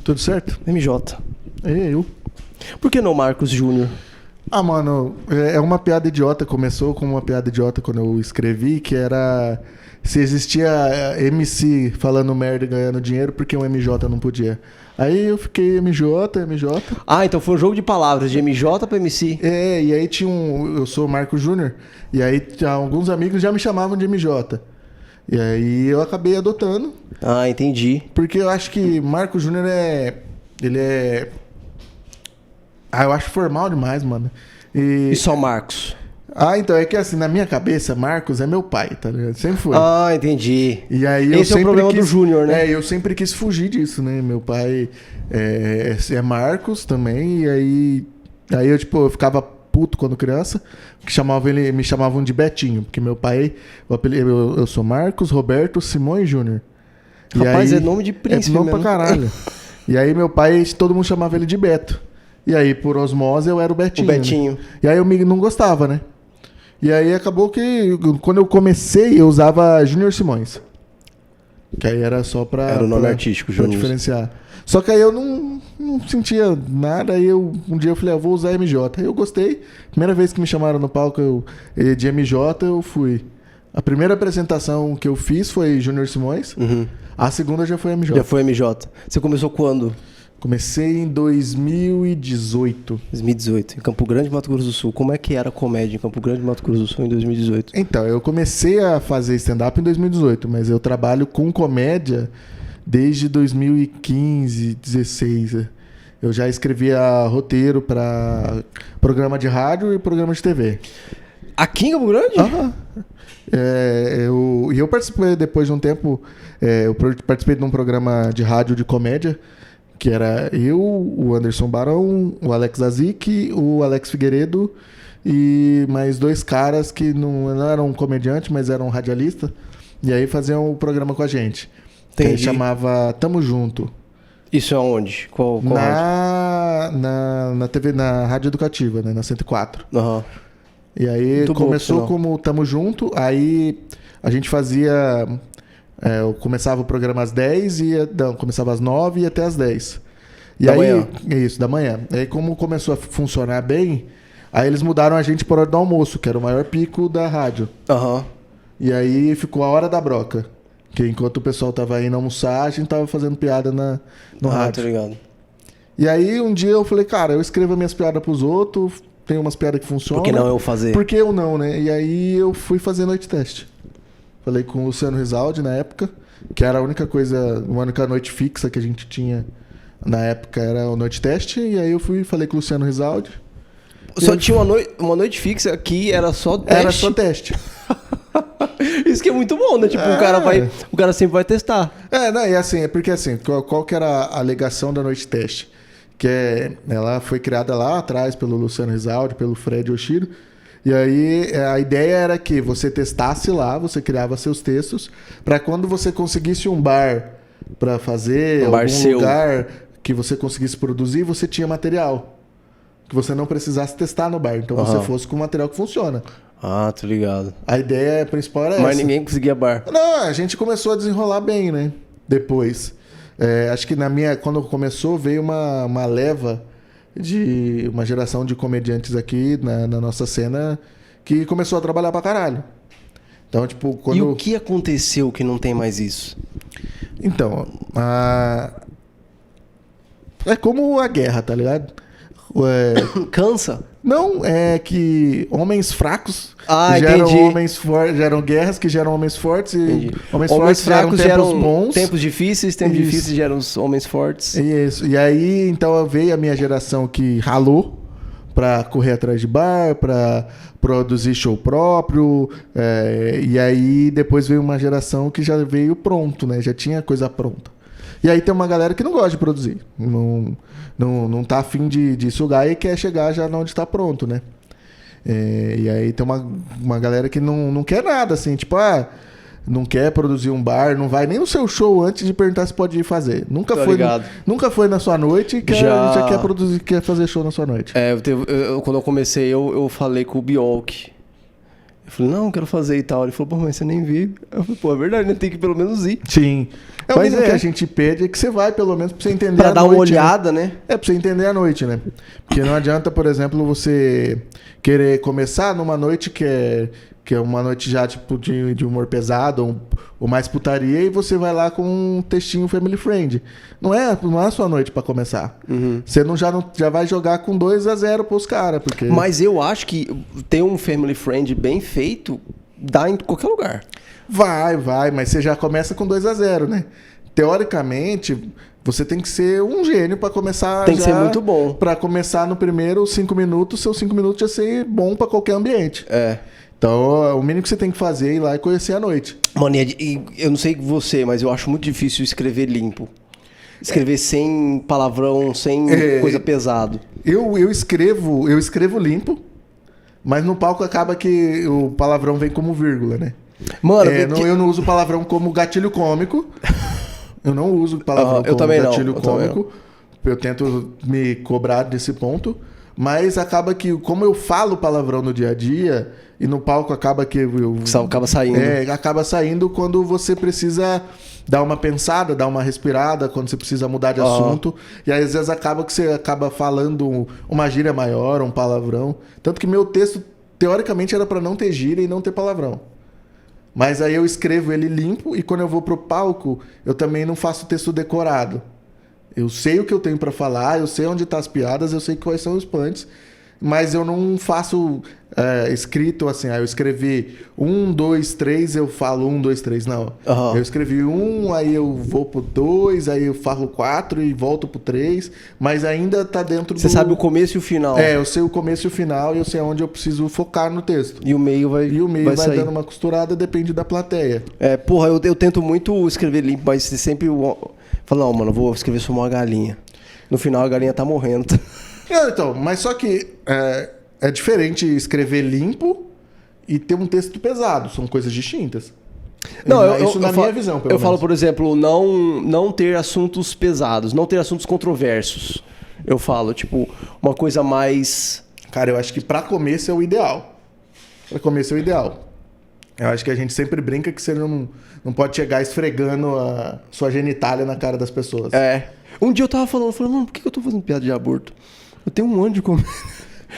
Tudo certo? MJ. Eu. Por que não Marcos Júnior? Ah, mano, é uma piada idiota. Começou com uma piada idiota quando eu escrevi, que era se existia MC falando merda e ganhando dinheiro, porque um MJ não podia. Aí eu fiquei MJ. Ah, então foi um jogo de palavras, de MJ pra MC. E aí tinha eu sou o Marcos Júnior, e aí alguns amigos já me chamavam de MJ. E aí eu acabei adotando. Ah, entendi. Porque eu acho que Marcos Júnior ele é... eu acho formal demais, mano. E só Marcos? Então, é que assim, na minha cabeça, Marcos é meu pai, tá ligado? Sempre foi. Ah, entendi. E aí Esse é o problema do Júnior, né? Eu sempre quis fugir disso, né? Meu pai é Marcos também, e aí eu, tipo, eu ficava puto quando criança, que me chamavam de Betinho, porque meu pai, eu sou Marcos, Roberto, Simões Júnior. Rapaz, é nome de príncipe nome mesmo. pra caralho. E aí meu pai, todo mundo chamava ele de Beto. E aí, por osmose, eu era o Betinho. O Betinho. Né? E aí eu não gostava, né? E aí acabou que, quando eu comecei, eu usava Júnior Simões. Que aí era só pra... Era o nome artístico, pra Júnior. diferenciar. Só que aí eu não sentia nada, aí um dia eu falei, vou usar MJ. Aí eu gostei. Primeira vez que me chamaram no palco de MJ, eu fui. A primeira apresentação que eu fiz foi Júnior Simões. Uhum. A segunda já foi MJ. Já foi MJ. Você começou quando? Comecei em 2018. 2018, em Campo Grande, Mato Grosso do Sul. Como é que era a comédia em Campo Grande, Mato Grosso do Sul em 2018? Então, eu comecei a fazer stand-up em 2018, mas eu trabalho com comédia desde 2015, 2016. Eu já escrevia roteiro para programa de rádio e programa de TV. Aqui em Campo Grande? Aham. Eu participei depois de um tempo, eu participei de um programa de rádio de comédia, que era eu, o Anderson Barão, o Alex Azik, o Alex Figueiredo e mais dois caras que não eram comediantes, mas eram radialistas. E aí faziam o programa com a gente. Que chamava Tamo Junto. Isso é onde? Qual rádio? Na TV, na Rádio Educativa, né? Na 104. Aham. E aí Muito começou bom, como Tamo Junto, aí a gente fazia... eu começava o programa às 10, começava às 9 e até às 10. E da aí, manhã. Isso, da manhã. E aí como começou a funcionar bem, aí eles mudaram a gente para hora do almoço, que era o maior pico da rádio. Aham. E aí ficou a hora da broca. Que enquanto o pessoal tava indo almoçar, a gente tava fazendo piada no rádio. Tô ligado. E aí um dia eu falei, cara, eu escrevo minhas piadas pros outros, tem umas piadas que funcionam. Por que não eu fazer? Por que eu não, né? E aí eu fui fazer noite teste. Falei com o Luciano Rizaldi na época, que era a única noite fixa que a gente tinha na época, era o noite teste. E aí eu falei com o Luciano Rizaldi. Só tinha uma noite fixa que era só teste? Era só teste. Isso que é muito bom, né? Tipo, o cara sempre vai testar. E assim, é porque assim, qual que era a alegação da noite teste? Ela foi criada lá atrás pelo Luciano Rizaldi, pelo Fred Oshiro. E aí a ideia era que você testasse lá, você criava seus textos, para quando você conseguisse um bar para fazer, lugar que você conseguisse produzir, você tinha material. Que você não precisasse testar no bar. Então você fosse com material que funciona. Ah, tô ligado. A ideia principal era essa. Mas ninguém conseguia bar. Não, a gente começou a desenrolar bem, né? Depois. Acho que quando começou, veio uma leva de uma geração de comediantes aqui na nossa cena que começou a trabalhar pra caralho. Então, tipo, E o que aconteceu que não tem mais isso? Então, é como a guerra, tá ligado? Cansa? Não, é que homens fracos geram homens fortes, geram guerras que geram homens fortes e homens fortes fracos geram tempos bons. Tempos difíceis geram os homens fortes. Isso. E aí, então, veio a minha geração que ralou pra correr atrás de bar, pra produzir show próprio. E aí, depois veio uma geração que já veio pronto, né? Já tinha coisa pronta. E aí tem uma galera que não gosta de produzir. Não tá afim de sugar e quer chegar já onde está pronto, né? E aí tem uma galera que não quer nada, assim, tipo, não quer produzir um bar, não vai nem no seu show antes de perguntar se pode ir fazer. Nunca foi na sua noite e já quer produzir, quer fazer show na sua noite. Quando eu comecei, eu falei com o Bjork. Eu falei, não, quero fazer e tal. Ele falou, pô, mas você nem viu. Eu falei, pô, é verdade, né? Tem que pelo menos ir. Sim. É o Mas mínimo que a gente pede é que você vai, pelo menos, pra você entender Pra a dar noite, uma olhada, né? É, pra você entender a noite, né? Porque não adianta, por exemplo, você querer começar numa noite que é uma noite já, tipo, de humor pesado ou mais putaria, e você vai lá com um textinho family friend. Não é a sua noite pra começar. Você já vai jogar com 2-0 pros caras, porque... Mas eu acho que ter um family friend bem feito dá em qualquer lugar. Vai, mas você já começa com 2-0, né? Teoricamente, você tem que ser um gênio pra começar. Tem que ser muito bom. Pra começar no primeiro 5 minutos, seus 5 minutos já ser bom pra qualquer ambiente. É. Então, o mínimo que você tem que fazer é ir lá e conhecer a noite. Mano, e eu não sei você, mas eu acho muito difícil escrever limpo. Escrever sem palavrão, sem coisa pesado. Eu escrevo limpo, mas no palco acaba que o palavrão vem como vírgula, né? Mano, eu não uso palavrão como gatilho cômico. Eu não uso palavrão como gatilho cômico. Eu tento me cobrar desse ponto. Mas acaba que, como eu falo palavrão no dia a dia, e no palco acaba que... acaba saindo. Acaba saindo quando você precisa dar uma pensada, dar uma respirada, quando você precisa mudar de assunto. E aí, às vezes, acaba que você acaba falando uma gíria maior, um palavrão. Tanto que meu texto, teoricamente, era para não ter gíria e não ter palavrão. Mas aí eu escrevo ele limpo, e quando eu vou pro palco, eu também não faço texto decorado. Eu sei o que eu tenho pra falar, eu sei onde tá as piadas, eu sei quais são os punts, mas eu não faço escrito assim, eu escrevi 1, 2, 3, eu falo 1, 2, 3, não. Eu escrevi 1, aí eu vou pro 2, aí eu falo 4 e volto pro 3, mas ainda tá dentro Você sabe o começo e o final. Eu sei o começo e o final, e eu sei onde eu preciso focar no texto. E o meio vai sair. Dando uma costurada, depende da plateia. Porra, eu tento muito escrever limpo, mas sempre... Fala, não, mano, vou escrever só uma galinha. No final a galinha tá morrendo. Então, mas só que é diferente escrever limpo e ter um texto pesado. São coisas distintas. Não, isso na minha visão, pelo menos. falo, por exemplo, não ter assuntos pesados, não ter assuntos controversos. Eu falo, tipo, uma coisa mais... Cara, eu acho que pra começo é o ideal. Pra começo é o ideal. Eu acho que a gente sempre brinca que você não pode chegar esfregando a sua genitália na cara das pessoas. Um dia eu tava falando, mano, por que eu tô fazendo piada de aborto? Eu tenho um ano de comer.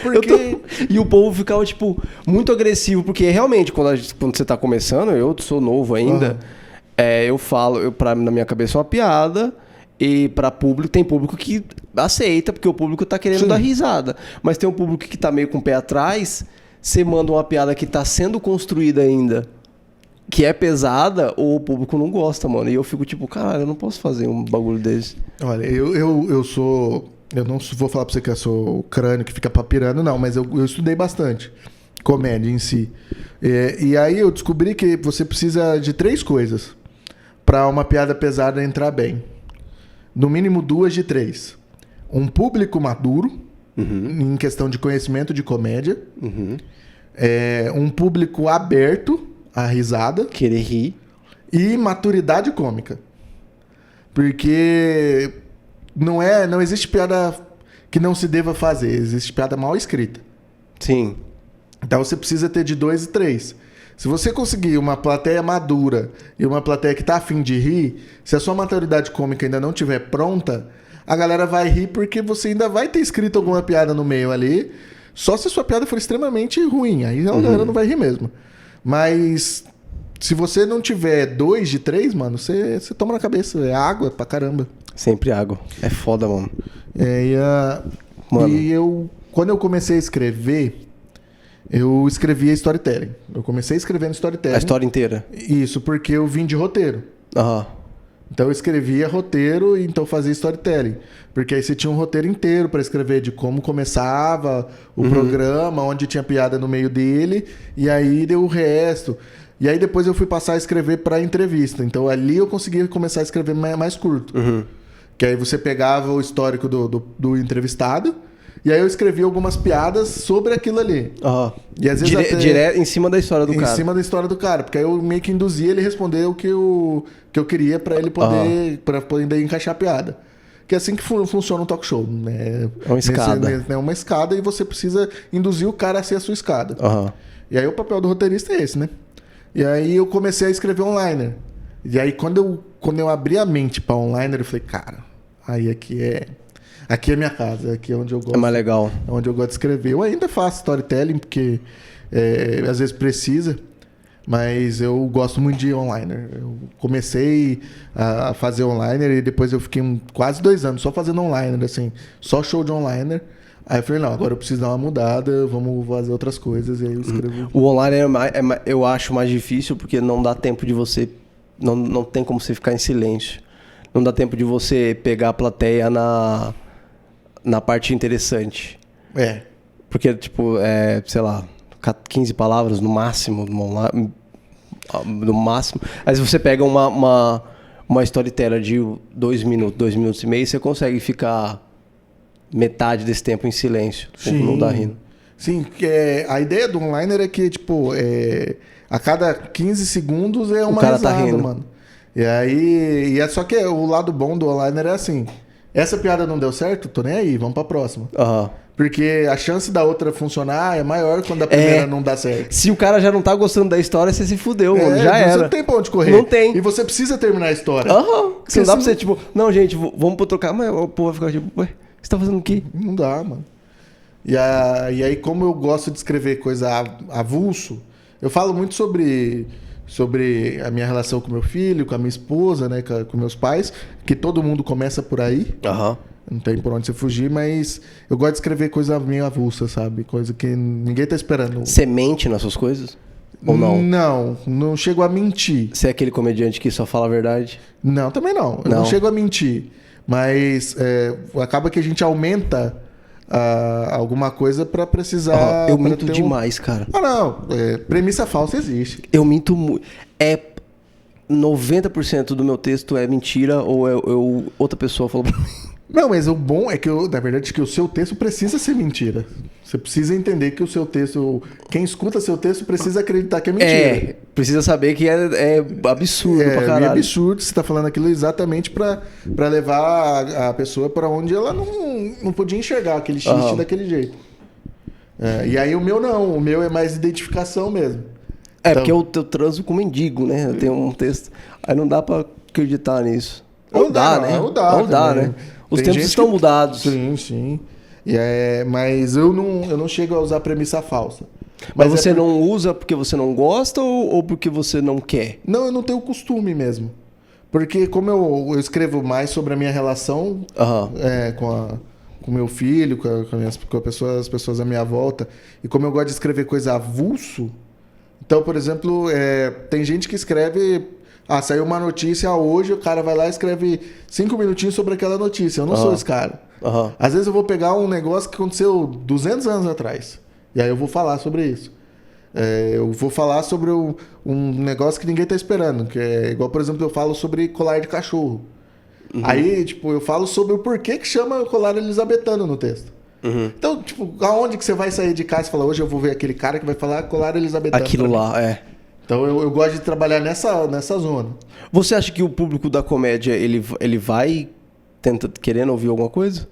Porque... E o povo ficava, tipo, muito agressivo, porque realmente, quando você tá começando, eu sou novo ainda, eu falo, na minha cabeça é uma piada, e pra público, tem público que aceita, porque o público tá querendo dar risada. Mas tem um público que tá meio com o pé atrás, você manda uma piada que tá sendo construída ainda, que é pesada, ou o público não gosta, mano. E eu fico tipo, caralho, eu não posso fazer um bagulho desse. Olha, eu sou... Eu não vou falar pra você que eu sou o crânio que fica papirando, não. Mas eu estudei bastante comédia em si. E aí eu descobri que você precisa de 3 coisas pra uma piada pesada entrar bem. No mínimo 2 de 3. Um público maduro, em questão de conhecimento de comédia. Um público aberto à risada. Querer rir. E maturidade cômica. Porque não existe piada que não se deva fazer. Existe piada mal escrita. Sim. Então você precisa ter de 2 e 3. Se você conseguir uma plateia madura e uma plateia que tá afim de rir, se a sua maturidade cômica ainda não estiver pronta, a galera vai rir porque você ainda vai ter escrito alguma piada no meio ali. Só se a sua piada for extremamente ruim. Aí a galera não vai rir mesmo. Mas se você não tiver 2 de 3, mano, você toma na cabeça. É água pra caramba. Sempre água. É foda, mano. Mano. E quando eu comecei a escrever, eu escrevia storytelling. Eu comecei escrevendo storytelling. A história inteira? Isso, porque eu vim de roteiro. Então eu escrevia roteiro e então fazia storytelling. Porque aí você tinha um roteiro inteiro para escrever de como começava o programa, onde tinha piada no meio dele, e aí deu o resto. E aí depois eu fui passar a escrever para entrevista. Então ali eu conseguia começar a escrever mais curto. Que aí você pegava o histórico do entrevistado, e aí eu escrevia algumas piadas sobre aquilo ali. E às vezes direto em cima da história do cara. Em cima da história do cara. Porque aí eu meio que induzia ele a responder o que eu queria pra ele poder, pra poder encaixar a piada. Que é assim que funciona um talk show, né? É uma escada. É uma escada e você precisa induzir o cara a ser a sua escada. Aham. E aí o papel do roteirista é esse, né? E aí eu comecei a escrever online. E aí quando eu abri a mente para online, eu falei, cara, aí aqui é minha casa, aqui é onde eu gosto. É mais legal. É onde eu gosto de escrever. Eu ainda faço storytelling, porque às vezes precisa, mas eu gosto muito de online. Eu comecei a fazer online e depois eu fiquei quase 2 anos só fazendo online, assim, só show de online. Aí eu falei, não, agora eu preciso dar uma mudada, vamos fazer outras coisas, e aí eu escrevo. O online eu acho mais difícil porque não dá tempo de você... Não tem como você ficar em silêncio. Não dá tempo de você pegar a plateia na parte interessante. É. Porque, tipo, sei lá, 15 palavras no máximo, no máximo. Aí se você pega uma storyteller de 2 minutos e meio, você consegue ficar metade desse tempo em silêncio. Não dá rindo. Sim, a ideia do onliner é que, tipo, a cada 15 segundos é uma cara risada, tá rindo. mano. E aí, só que o lado bom do onliner é assim, essa piada não deu certo, tô nem aí, vamos pra próxima. Aham. Porque a chance da outra funcionar é maior quando a primeira não dá certo. Se o cara já não tá gostando da história, você se fudeu, mano. Já era. Você não tem pra onde correr. Não tem. E você precisa terminar a história. Aham. Você não dá pra você você, tipo, não, gente, vamos pro trocar. Mas o povo vai ficar tipo, ué, você tá fazendo o quê? Não dá, mano. E aí, como eu gosto de escrever coisa avulso, eu falo muito sobre a minha relação com meu filho, com a minha esposa, né, com meus pais, que todo mundo começa por aí. Aham. Não tem por onde você fugir, mas eu gosto de escrever coisa meio avulsa, sabe? Coisa que ninguém tá esperando. Você mente nas suas coisas? Ou não? Não chego a mentir. Você é aquele comediante que só fala a verdade? Não, também não. Eu não chego a mentir. Mas acaba que a gente aumenta alguma coisa pra precisar... eu minto demais, cara. Não. Premissa falsa existe. Eu minto muito. 90% do meu texto é mentira ou outra pessoa falou pra mim. Não, mas o bom é que, na verdade, que o seu texto precisa ser mentira. Você precisa entender que o seu texto... Quem escuta seu texto precisa acreditar que é mentira. Precisa saber que é absurdo pra caralho. É absurdo, você tá falando aquilo exatamente pra levar a pessoa pra onde ela não podia enxergar aquele xiste daquele jeito. E aí o meu não, o meu é mais identificação mesmo. Então, porque eu transo com mendigo, né? Eu tenho um texto... Aí não dá pra acreditar nisso. Ou dá, né? Ou dá, né? Os tempos estão mudados. Sim. Mas eu não chego a usar premissa falsa. Mas você não usa porque você não gosta ou porque você não quer? Não, eu não tenho costume mesmo. Porque como eu escrevo mais sobre a minha relação com meu filho, com as pessoas à minha volta, e como eu gosto de escrever coisa avulso, então, por exemplo, tem gente que escreve... saiu uma notícia hoje, o cara vai lá e escreve 5 minutinhos sobre aquela notícia. Eu não sou esse cara. Às vezes eu vou pegar um negócio que aconteceu 200 anos atrás. E aí eu vou falar sobre isso. Eu vou falar sobre um negócio que ninguém tá esperando. Que é igual, por exemplo, eu falo sobre colar de cachorro. Aí, tipo, eu falo sobre o porquê que chama colar elisabetano no texto. Então, tipo, aonde que você vai sair de casa e falar, hoje eu vou ver aquele cara que vai falar colar elisabetano? Aquilo lá, Então eu gosto de trabalhar nessa zona. Você acha que o público da comédia ele vai querendo ouvir alguma coisa?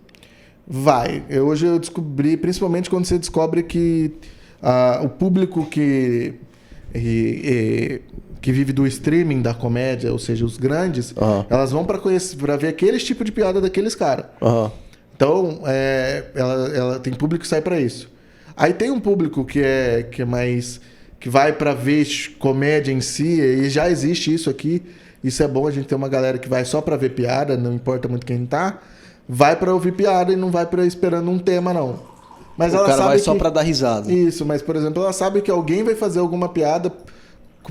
Vai. Hoje eu descobri, principalmente quando você descobre que o público que vive do streaming da comédia, ou seja, os grandes, elas vão para ver aqueles tipo de piada daqueles caras. Então, ela tem público que sai para isso. Aí tem um público que é mais... que vai pra ver comédia em si, e já existe isso aqui. Isso é bom, a gente tem uma galera que vai só pra ver piada, não importa muito quem tá. Vai pra ouvir piada e não vai pra esperando um tema, não. Mas o ela cara sabe vai só pra dar risada. Isso, mas, por exemplo, ela sabe que alguém vai fazer alguma piada,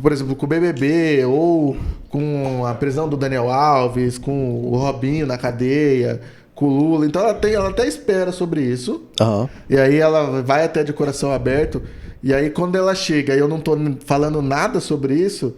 por exemplo, com o BBB, ou com a prisão do Daniel Alves, com o Robinho na cadeia, com o Lula. Então ela até espera sobre isso. E aí ela vai até de coração aberto. E aí, quando ela chega e eu não tô falando nada sobre isso,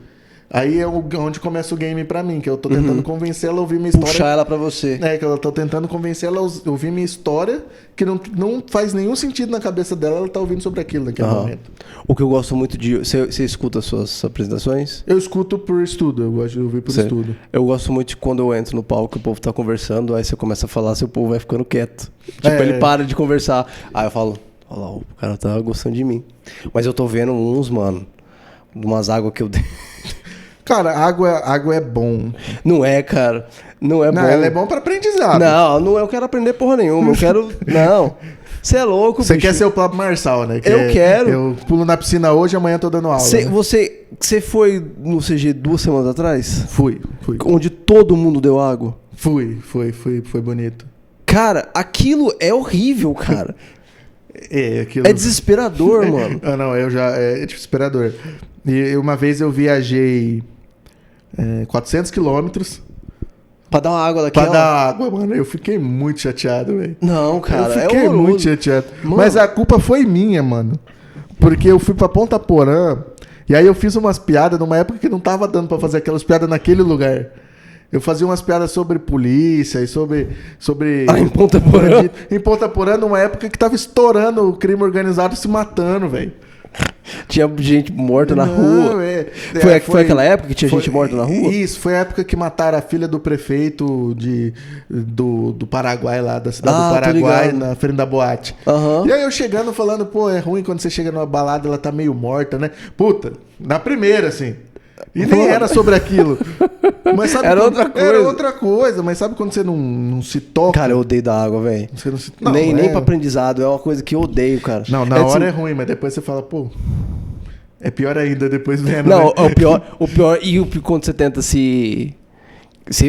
Aí é onde começa o game pra mim, que eu tô tentando convencer ela a ouvir minha história. Puxar ela pra você. É, que eu tô tentando convencer ela a ouvir minha história, que não faz nenhum sentido na cabeça dela, ela tá ouvindo sobre aquilo naquele momento. O que eu gosto muito de... Você escuta as suas apresentações? Eu escuto por estudo, eu gosto de ouvir por estudo. Eu gosto muito de quando eu entro no palco, o povo tá conversando, aí você começa a falar, seu povo vai ficando quieto. Tipo, ele para de conversar. Aí eu falo, olha lá, o cara tá gostando de mim. Mas eu tô vendo uns, mano, umas águas que eu dei. Cara, água é bom. Não é, cara. Não é bom. Não, ela é bom pra aprendizado. Não, eu quero aprender porra nenhuma. Eu quero... Não. Você é louco, Você bicho. quer ser o Pablo Marçal, né? Eu quero. Eu pulo na piscina hoje, amanhã tô dando aula. Né? Você foi no CG 2 semanas atrás? Fui. Onde todo mundo deu água? Foi bonito. Cara, aquilo é horrível, cara. Aquilo... É desesperador, mano. Não, é desesperador. E uma vez eu viajei 400 quilômetros. Pra dar uma água daquela? Pra dar água, mano. Eu fiquei muito chateado, velho. Não, cara, eu fiquei muito chateado. Mano. Mas a culpa foi minha, mano. Porque eu fui pra Ponta Porã e aí eu fiz umas piadas numa época que não tava dando pra fazer aquelas piadas naquele lugar. Eu fazia umas piadas sobre polícia e sobre... em Ponta Porã? Em Ponta Porã, numa época que tava estourando o crime organizado se matando, velho. Tinha gente morta na rua. Foi aquela época que tinha gente morta na rua? Isso, foi a época que mataram a filha do prefeito do Paraguai, lá da cidade do Paraguai, na frente da boate. Uhum. E aí eu chegando falando, pô, é ruim quando você chega numa balada, ela tá meio morta, né? Puta, na primeira, assim. E nem era sobre aquilo. Mas sabe era outra coisa. Era outra coisa, mas sabe quando você não se toca? Cara, eu odeio da água, velho. Nem pra aprendizado, é uma coisa que eu odeio, cara. Não, na hora é ruim, mas depois você fala, pô, é pior ainda depois vendo. Não, né? o pior, quando você tenta se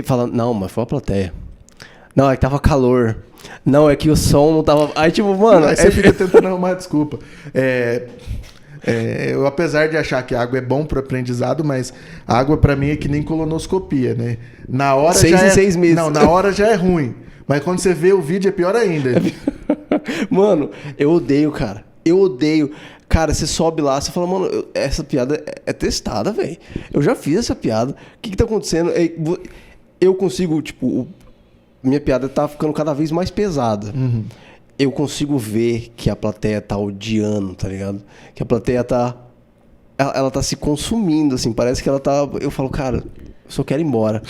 fala, não, mas foi a plateia. Não, é que tava calor. Não, é que o som não tava... Aí tipo, mano... Aí você fica tentando arrumar desculpa. Eu, apesar de achar que a água é bom pro aprendizado, mas a água pra mim é que nem colonoscopia, né? Na hora 6 meses. Não, na hora já é ruim. Mas quando você vê o vídeo é pior ainda. Mano, eu odeio, cara. Eu odeio. Cara, você sobe lá, você fala, mano, essa piada é testada, velho. Eu já fiz essa piada. O que tá acontecendo? Eu consigo, tipo... Minha piada tá ficando cada vez mais pesada. Uhum. Eu consigo ver que a plateia tá odiando, tá ligado? Que a plateia tá... Ela tá se consumindo, assim. Parece que ela tá... Eu falo, cara, eu só quero ir embora.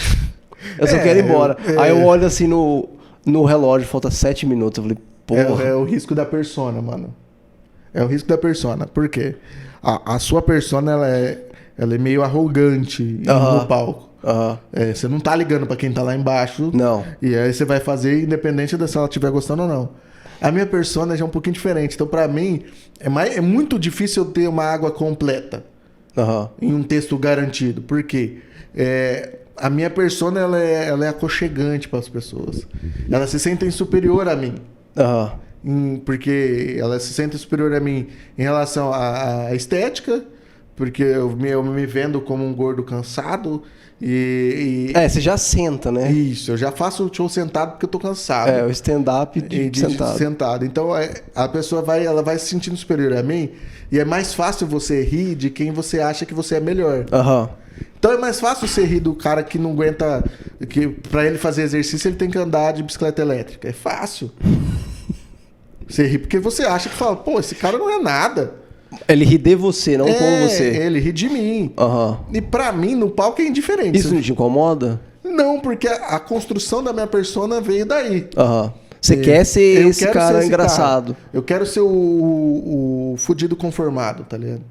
Eu só quero ir embora. Aí eu olho assim no relógio, falta 7 minutos. Eu falei, porra. É o risco da persona, mano. É o risco da persona. Por quê? A sua persona, ela é meio arrogante no palco. Você não tá ligando pra quem tá lá embaixo. Não. E aí você vai fazer independente de se ela estiver gostando ou não. A minha persona já é um pouquinho diferente. Então, pra mim, é muito difícil eu ter uma água completa em um texto garantido. Por quê? A minha persona, ela é aconchegante para as pessoas. Elas se sentem superior a mim. Porque elas se sentem superior a mim em relação à estética, porque eu me vendo como um gordo cansado. Você já senta, né? Isso, eu já faço o show sentado porque eu tô cansado. O stand-up sentado. Então a pessoa ela vai se sentindo superior a mim e é mais fácil você rir de quem você acha que você é melhor. Então é mais fácil você rir do cara que não aguenta, que pra ele fazer exercício ele tem que andar de bicicleta elétrica. É fácil. Você ri porque você acha que fala, pô, esse cara não é nada. Ele ri de você, não com você. Ele ri de mim. E pra mim, no palco é indiferente. Isso não te incomoda? Não, porque a construção da minha persona veio daí. Você quer ser esse cara engraçado. Cara. Eu quero ser o fudido conformado, tá ligado?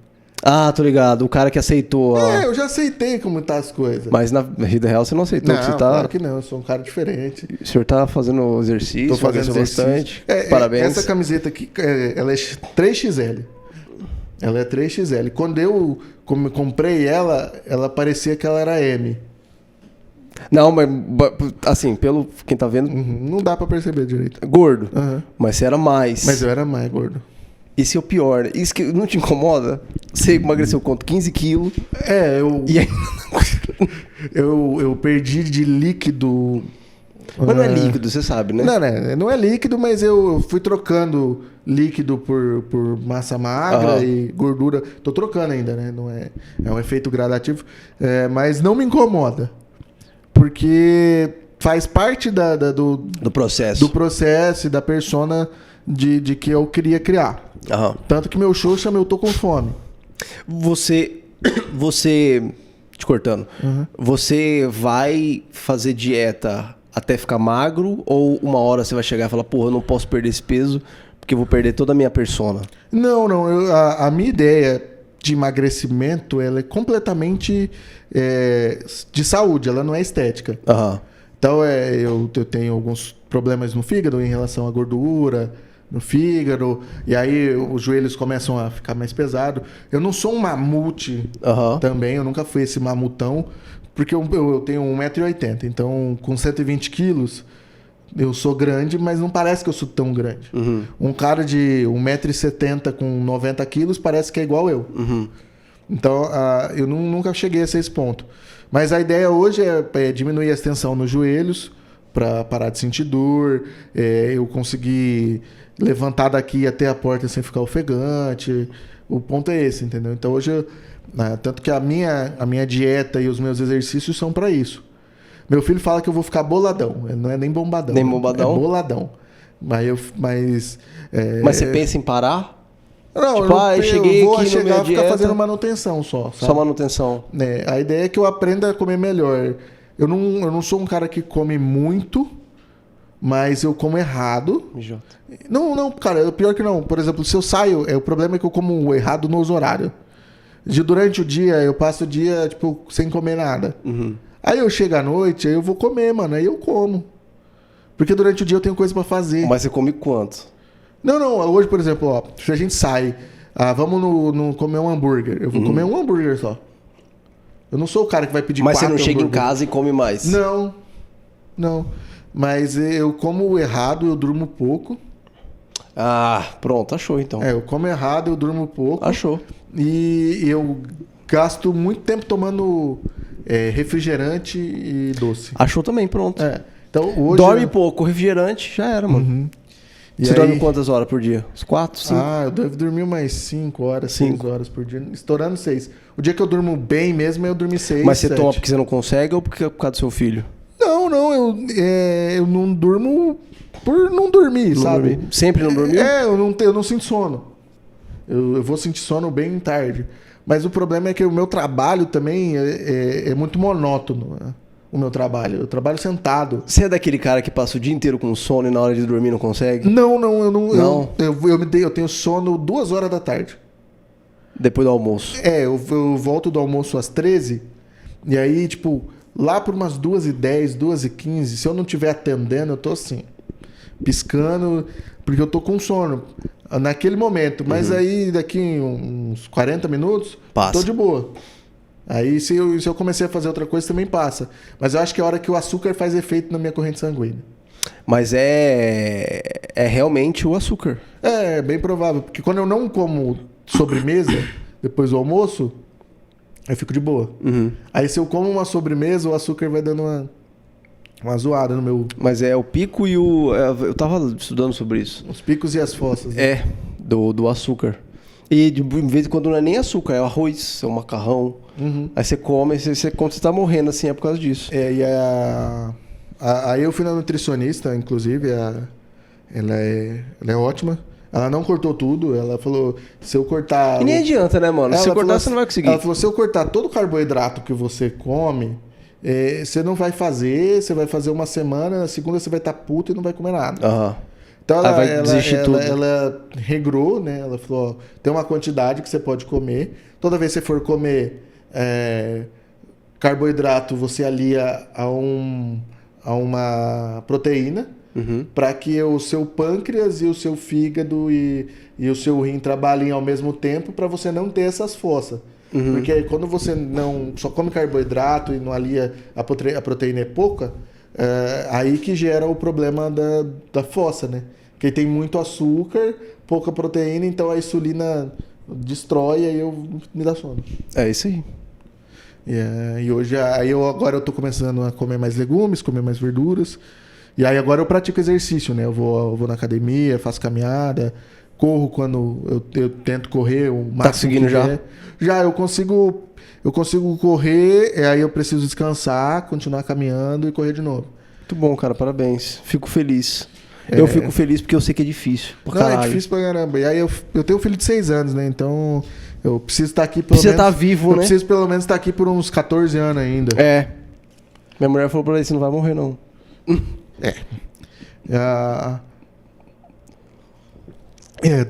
Tô ligado. O cara que aceitou. Eu já aceitei como tá as coisas. Mas na vida real você não aceitou? Não, que você tá... claro que não. Eu sou um cara diferente. O senhor tá fazendo exercício? Tô fazendo exercício. Bastante. Parabéns. Essa camiseta aqui, ela é 3XL. Ela é 3XL. Quando eu comprei ela parecia que ela era M. Não, mas assim, pelo quem tá vendo... Não dá pra perceber direito. Gordo. Mas você era mais. Mas eu era mais gordo. Esse é o pior. Isso que não te incomoda? Você emagreceu quanto? 15 quilos? E aí... eu perdi de líquido Mas não é líquido, você sabe, né? Não é líquido, mas eu fui trocando líquido por massa magra e gordura. Tô trocando ainda, né? Não é, é um efeito gradativo. Mas não me incomoda. Porque faz parte do processo e da persona de que eu queria criar. Tanto que meu show chama Eu Tô Com Fome. Você te cortando, você vai fazer dieta até ficar magro ou uma hora você vai chegar e falar, porra, eu não posso perder esse peso porque eu vou perder toda a minha persona? Não. A minha ideia de emagrecimento, ela é completamente de saúde, ela não é estética. Então, eu tenho alguns problemas no fígado em relação à gordura, no fígado, e aí os joelhos começam a ficar mais pesados. Eu não sou um mamute também, eu nunca fui esse mamutão, porque eu tenho 1,80 m, então com 120 quilos eu sou grande, mas não parece que eu sou tão grande. Um cara de 1,70 m com 90 quilos parece que é igual eu. Então, eu nunca cheguei a esse ponto. Mas a ideia hoje é diminuir a extensão nos joelhos para parar de sentir dor, eu conseguir levantar daqui até a porta sem ficar ofegante. O ponto é esse, entendeu? Então hoje, tanto que a minha dieta e os meus exercícios são para isso. Meu filho fala que eu vou ficar boladão, não é nem bombadão. Nem bombadão? É boladão. Mas você pensa em parar? Não, tipo, eu cheguei vou aqui chegar a ficar fazendo manutenção só. Sabe? Só manutenção. A ideia é que eu aprenda a comer melhor. Eu não sou um cara que come muito, mas eu como errado. Não, cara, pior que não. Por exemplo, se eu saio, o problema é que eu como errado nos horários. Durante o dia, eu passo o dia, tipo, sem comer nada. Aí eu chego à noite, aí eu vou comer, mano. Aí eu como. Porque durante o dia eu tenho coisa pra fazer. Mas você come quanto? Não. Hoje, por exemplo, ó, se a gente sai, vamos no comer um hambúrguer. Eu vou comer um hambúrguer só. Eu não sou o cara que vai pedir 4 hambúrguer. Mas você não chega em casa e come mais? Não. Mas eu como errado, eu durmo pouco. Pronto, achou então. Eu como errado, eu durmo pouco. Achou. E eu gasto muito tempo tomando refrigerante e doce. Achou também, pronto. Então, hoje dorme pouco, refrigerante, já era, mano. Você dorme quantas horas por dia? Uns 4, 5? Eu devo dormir umas 5 horas, 6 horas por dia. Estourando 6. O dia que eu durmo bem mesmo, eu dormi 6, Mas você 7. toma porque você não consegue ou por causa do seu filho? Não, eu não durmo por não dormir, sabe? Sempre não dormiu? Eu não sinto sono. Eu vou sentir sono bem tarde. Mas o problema é que o meu trabalho também é muito monótono, né? O meu trabalho. Eu trabalho sentado. Você é daquele cara que passa o dia inteiro com sono e na hora de dormir não consegue? Não, eu não. Eu tenho sono 2 horas da tarde. Depois do almoço? Eu volto do almoço às 13. E aí, tipo, lá por umas 2h10, 2h15, se eu não estiver atendendo, eu tô assim, piscando, porque eu tô com sono naquele momento. Mas aí, daqui uns 40 minutos, tô de boa. Aí, se eu comecei a fazer outra coisa, também passa. Mas eu acho que é a hora que o açúcar faz efeito na minha corrente sanguínea. Mas é realmente o açúcar. É bem provável. Porque quando eu não como sobremesa, depois do almoço, eu fico de boa. Aí, se eu como uma sobremesa, o açúcar vai dando uma zoada no meu... Mas é o pico e o... Eu tava estudando sobre isso. Os picos e as fossas. Né? Do açúcar. E de vez em quando não é nem açúcar, é o arroz, é o macarrão. Aí você come, quando você tá morrendo assim, é por causa disso. Aí eu fui na nutricionista, inclusive, ela é ótima. Ela não cortou tudo, ela falou, se eu cortar... E nem adianta, né, mano? Se eu cortar, você não vai conseguir. Ela falou, se eu cortar todo o carboidrato que você come, você não vai fazer, você vai fazer uma semana, na segunda você vai estar puto e não vai comer nada. Então ela regrou, né? Ela falou, ó, tem uma quantidade que você pode comer. Toda vez que você for comer carboidrato, você alia a uma proteína, para que o seu pâncreas e o seu fígado e o seu rim trabalhem ao mesmo tempo, para você não ter essas fossas. Porque quando você não só come carboidrato e não alia a proteína é pouca, aí que gera o problema da fossa, né? Porque tem muito açúcar, pouca proteína, então a insulina destrói e aí me dá sono. É isso aí. E hoje, agora eu tô começando a comer mais legumes, comer mais verduras. E aí agora eu pratico exercício, né? Eu vou na academia, faço caminhada, corro quando eu tento correr o máximo. Tá conseguindo já? Der. Já, eu consigo correr, e aí eu preciso descansar, continuar caminhando e correr de novo. Muito bom, cara, parabéns. Fico feliz. Eu fico feliz porque eu sei que é difícil. Não, é difícil pra caramba. E aí eu tenho um filho de 6 anos, né? Então eu preciso estar aqui pelo Precisa menos... estar vivo, eu né? preciso pelo menos estar aqui por uns 14 anos ainda. É. Minha mulher falou pra ele, você não vai morrer, não.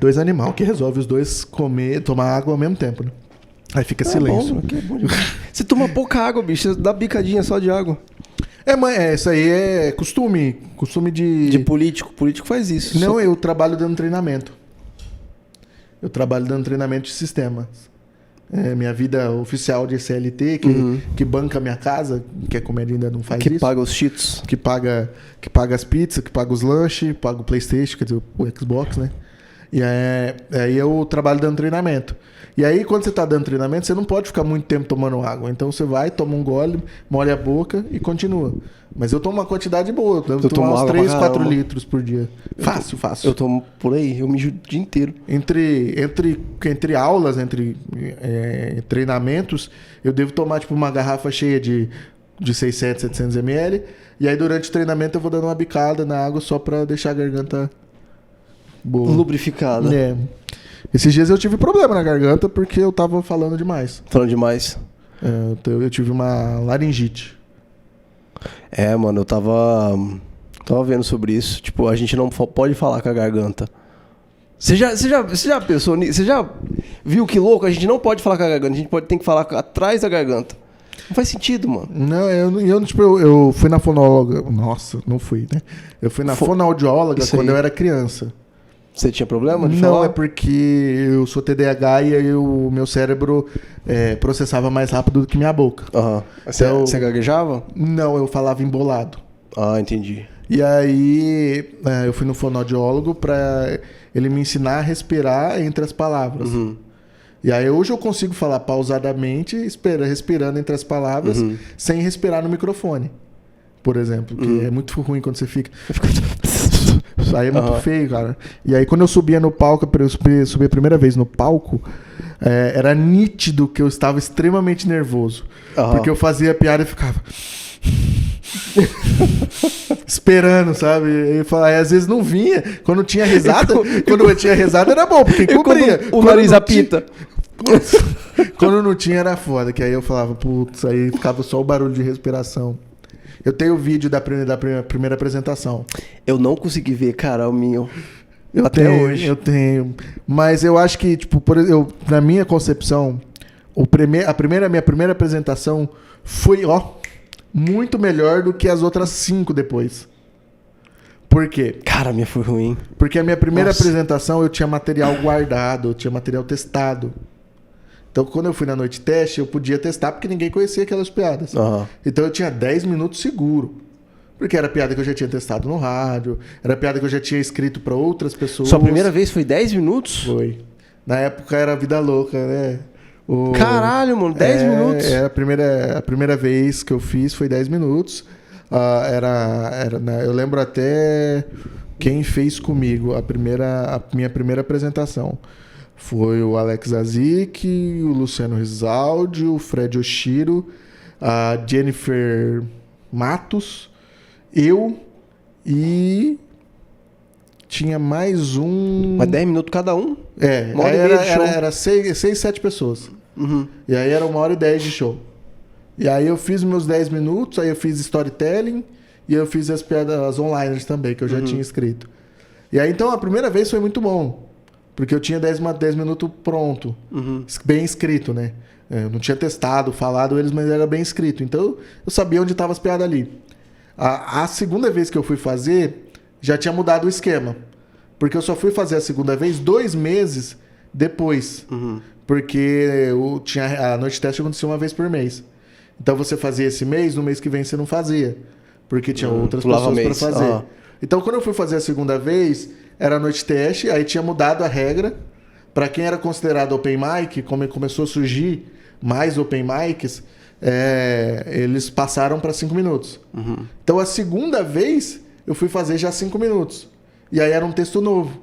Dois animais que resolve os dois tomar água ao mesmo tempo, né? Aí fica silêncio. Bom, aqui é bom demais. Você toma pouca água, bicho. Você dá bicadinha só de água. Isso aí é costume. Costume de... De político. Político faz isso. Não, eu trabalho dando treinamento. Eu trabalho dando treinamento de sistemas. Minha vida oficial de CLT, que banca a minha casa, que a comédia ainda não faz que isso. Que paga os cheats. Que paga as pizzas, que paga os lanches, paga o PlayStation, quer dizer, o Xbox, né? E aí eu trabalho dando treinamento. E aí, quando você tá dando treinamento, você não pode ficar muito tempo tomando água. Então você vai, toma um gole, molha a boca e continua. Mas eu tomo uma quantidade boa. Eu tomo uns 3, 4 litros por dia. Fácil. Eu tomo por aí, eu mijo o dia inteiro. Entre aulas, treinamentos, eu devo tomar tipo uma garrafa cheia de 600, 700 ml. E aí, durante o treinamento, eu vou dando uma bicada na água só pra deixar a garganta boa. Lubrificada. Esses dias eu tive problema na garganta porque eu tava falando demais. Falando demais? Eu tive uma laringite. Mano, eu tava vendo sobre isso. Tipo, a gente não pode falar com a garganta. Você já pensou nisso? Você já viu que louco? A gente não pode falar com a garganta. A gente tem que falar atrás da garganta. Não faz sentido, mano. Não, eu fui na fonoaudióloga. Nossa, não fui, né? Eu fui na fonoaudióloga quando eu era criança. Você tinha problema de Não, falar? é porque eu sou TDAH e aí o meu cérebro processava mais rápido do que minha boca. Aham. Você gaguejava? Não, eu falava embolado. Ah, entendi. E aí eu fui no fonoaudiólogo pra ele me ensinar a respirar entre as palavras. E aí hoje eu consigo falar pausadamente, respirando entre as palavras, sem respirar no microfone. Por exemplo, que é muito ruim quando você fica... Isso aí é muito feio, cara. E aí quando eu subia no palco, eu subi a primeira vez no palco, era nítido que eu estava extremamente nervoso. Porque eu fazia piada e ficava... esperando, sabe? Aí às vezes não vinha. Quando tinha risada, quando eu tinha risada era bom, porque cobria. O nariz apita. Quando não tinha era foda, que aí eu falava, putz, aí ficava só o barulho de respiração. Eu tenho o vídeo da primeira apresentação. Eu não consegui ver, cara, o meu. Até hoje. Eu tenho. Mas eu acho que, tipo, na minha concepção, minha primeira apresentação foi, muito melhor do que as outras 5 depois. Por quê? Cara, a minha foi ruim. Porque a minha primeira apresentação eu tinha material guardado, eu tinha material testado. Então, quando eu fui na noite teste, eu podia testar porque ninguém conhecia aquelas piadas. Então, eu tinha 10 minutos seguro. Porque era piada que eu já tinha testado no rádio, era piada que eu já tinha escrito para outras pessoas. Sua primeira vez foi 10 minutos? Foi. Na época era Vida Louca, né? Caralho, mano, 10 minutos? A primeira vez que eu fiz foi 10 minutos. Eu lembro até quem fez comigo a minha primeira apresentação. Foi o Alex Azik, o Luciano Rizaldi, o Fred Oshiro, a Jennifer Matos, eu e tinha mais um... Mas 10 minutos cada um? Era 6, 7 pessoas. E aí era 1h10 de show. E aí eu fiz meus 10 minutos, aí eu fiz storytelling e eu fiz as piadas online também, que eu já tinha escrito. E aí então a primeira vez foi muito bom. Porque eu tinha 10 minutos pronto. Bem escrito, né? Eu não tinha testado, falado eles, mas era bem escrito. Então eu sabia onde estavam as piadas ali. A segunda vez que eu fui fazer, já tinha mudado o esquema. Porque eu só fui fazer a segunda vez 2 meses depois. Porque a noite teste acontecia uma vez por mês. Então você fazia esse mês, no mês que vem você não fazia. Porque tinha outras pessoas para fazer. Então quando eu fui fazer a segunda vez, era noite teste, aí tinha mudado a regra. Para quem era considerado open mic, como começou a surgir mais open mics, eles passaram para 5 minutos. Então a segunda vez eu fui fazer já 5 minutos. E aí era um texto novo.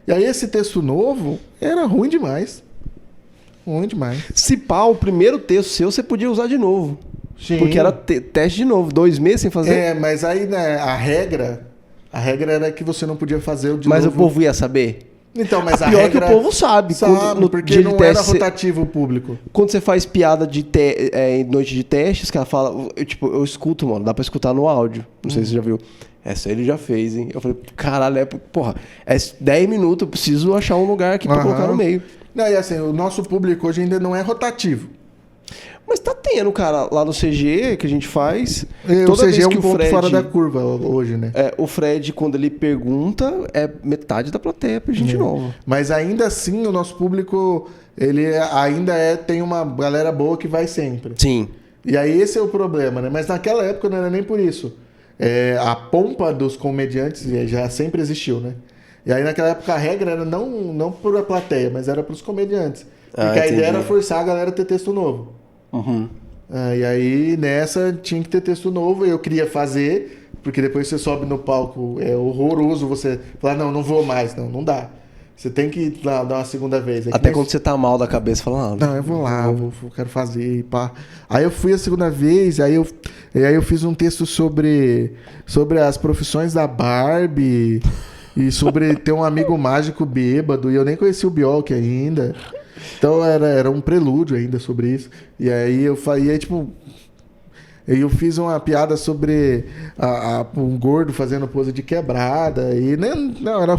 E aí esse texto novo era ruim demais. Ruim demais. Se pá, o primeiro texto seu você podia usar de novo. Sim. Porque era teste de novo, 2 meses sem fazer. É, mas aí, né, a regra era que você não podia fazer o de Mas novo. o povo ia saber. Então, mas a Pior regra... que o povo sabe. No porque dia de não teste, era rotativo o público. quando você faz piada de em noite de testes, que ela fala... Eu escuto, mano. Dá pra escutar no áudio. Não sei se você já viu. Essa ele já fez, hein? Eu falei, caralho, porra, é 10 minutos, eu preciso achar um lugar aqui pra colocar no meio. Não, e assim, o nosso público hoje ainda não é rotativo. Mas tá tendo, cara, lá no CG que a gente faz. O toda CG vez é um que o ponto Fred, fora da curva hoje, né? o Fred, quando ele pergunta, é metade da plateia pra gente novo. Mas ainda assim, o nosso público, ele ainda tem uma galera boa que vai sempre. Sim. E aí esse é o problema, né? Mas naquela época não era nem por isso. A pompa dos comediantes já sempre existiu, né? E aí naquela época a regra era não por a plateia, mas era pros comediantes. Porque a ideia era forçar a galera a ter texto novo. Uhum. E aí nessa tinha que ter texto novo, eu queria fazer, porque depois você sobe no palco, é horroroso você falar, não vou mais, não dá. Você tem que ir lá dar uma segunda vez. Até quando você tá mal da cabeça, fala, não, eu vou lá, eu quero fazer, pá. Aí eu fui a segunda vez, aí eu fiz um texto sobre as profissões da Barbie e sobre ter um amigo mágico bêbado, e eu nem conhecia o Bjork ainda. Então era um prelúdio ainda sobre isso. E aí eu fiz uma piada sobre um gordo fazendo pose de quebrada. E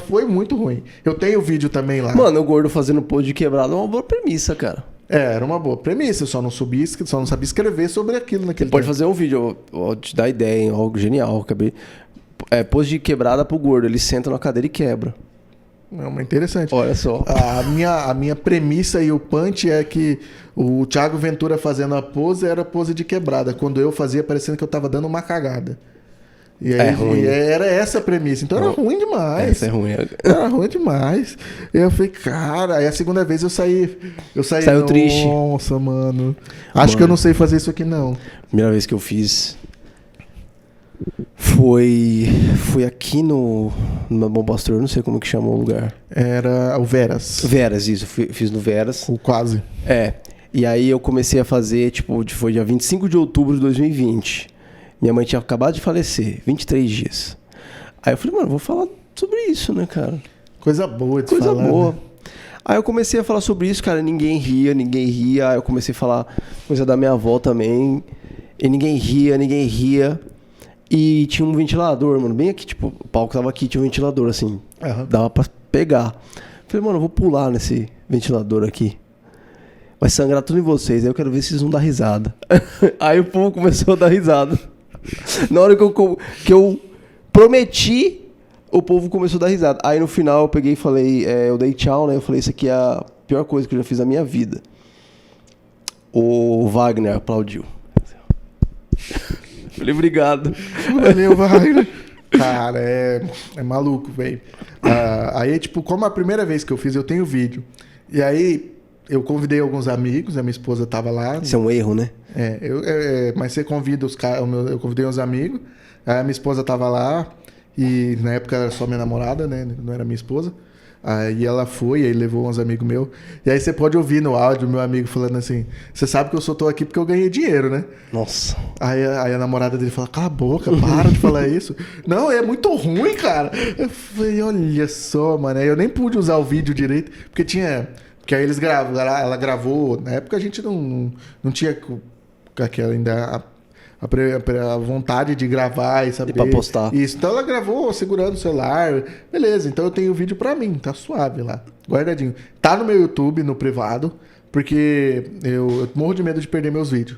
foi muito ruim. Eu tenho o vídeo também lá. Mano, o gordo fazendo pose de quebrada é uma boa premissa, cara. Era uma boa premissa. Eu só não sabia escrever sobre aquilo naquele Pode tempo. fazer um vídeo, eu vou te dar ideia, hein? Algo genial. Acabei. Pose de quebrada pro gordo. Ele senta na cadeira e quebra. É uma interessante. Olha só. A minha premissa e o punch é que o Thiago Ventura fazendo a pose era pose de quebrada. Quando eu fazia, parecendo que eu tava dando uma cagada. E aí, ruim. Era essa a premissa. Então era ruim demais. Essa é ruim. Era ruim demais. E eu falei, cara... Aí a segunda vez eu saí... Saiu triste. Nossa, mano. Acho que eu não sei fazer isso aqui, não. Primeira vez que eu fiz... Foi aqui no Bom Pastor, não sei como que chamou o lugar. Era o Veras. Veras, isso. Fiz no Veras. O quase. E aí eu comecei a fazer, foi dia 25 de outubro de 2020. Minha mãe tinha acabado de falecer, 23 dias. Aí eu falei, mano, vou falar sobre isso, né, cara? Coisa boa de Coisa falar. boa. Né? Aí eu comecei a falar sobre isso, cara, ninguém ria. Aí eu comecei a falar coisa da minha avó também. E ninguém ria. E tinha um ventilador, mano, bem aqui, tipo, o palco tava aqui, tinha um ventilador, assim, dava pra pegar. Falei, mano, eu vou pular nesse ventilador aqui. Vai sangrar tudo em vocês, aí eu quero ver se vocês vão dar risada. Aí o povo começou a dar risada. Na hora que eu prometi, o povo começou a dar risada. Aí no final eu peguei e falei, eu dei tchau, né? Eu falei, isso aqui é a pior coisa que eu já fiz na minha vida. O Wagner aplaudiu. Falei, obrigado. Valeu, Wagner. Cara, é maluco, velho. Aí, tipo, como a primeira vez que eu fiz, eu tenho vídeo. E aí, eu convidei alguns amigos, a minha esposa tava lá. Isso é um erro, né? Mas você convida os caras, eu convidei uns amigos, aí a minha esposa tava lá, e na época era só minha namorada, né? Não era minha esposa. Aí ela foi, aí levou uns amigos meus. E aí você pode ouvir no áudio meu amigo falando assim: você sabe que eu só tô aqui porque eu ganhei dinheiro, né? Nossa. Aí a namorada dele fala: cala a boca, para de falar isso. Não, é muito ruim, cara. Eu falei: olha só, mano. Aí eu nem pude usar o vídeo direito, porque tinha. Porque aí eles ela gravou. Na época a gente não tinha aquela ainda. A vontade de gravar e saber. E pra postar. Isso. Então ela gravou segurando o celular. Beleza, então eu tenho o vídeo pra mim, tá suave lá, guardadinho. Tá no meu YouTube, no privado, porque eu morro de medo de perder meus vídeos.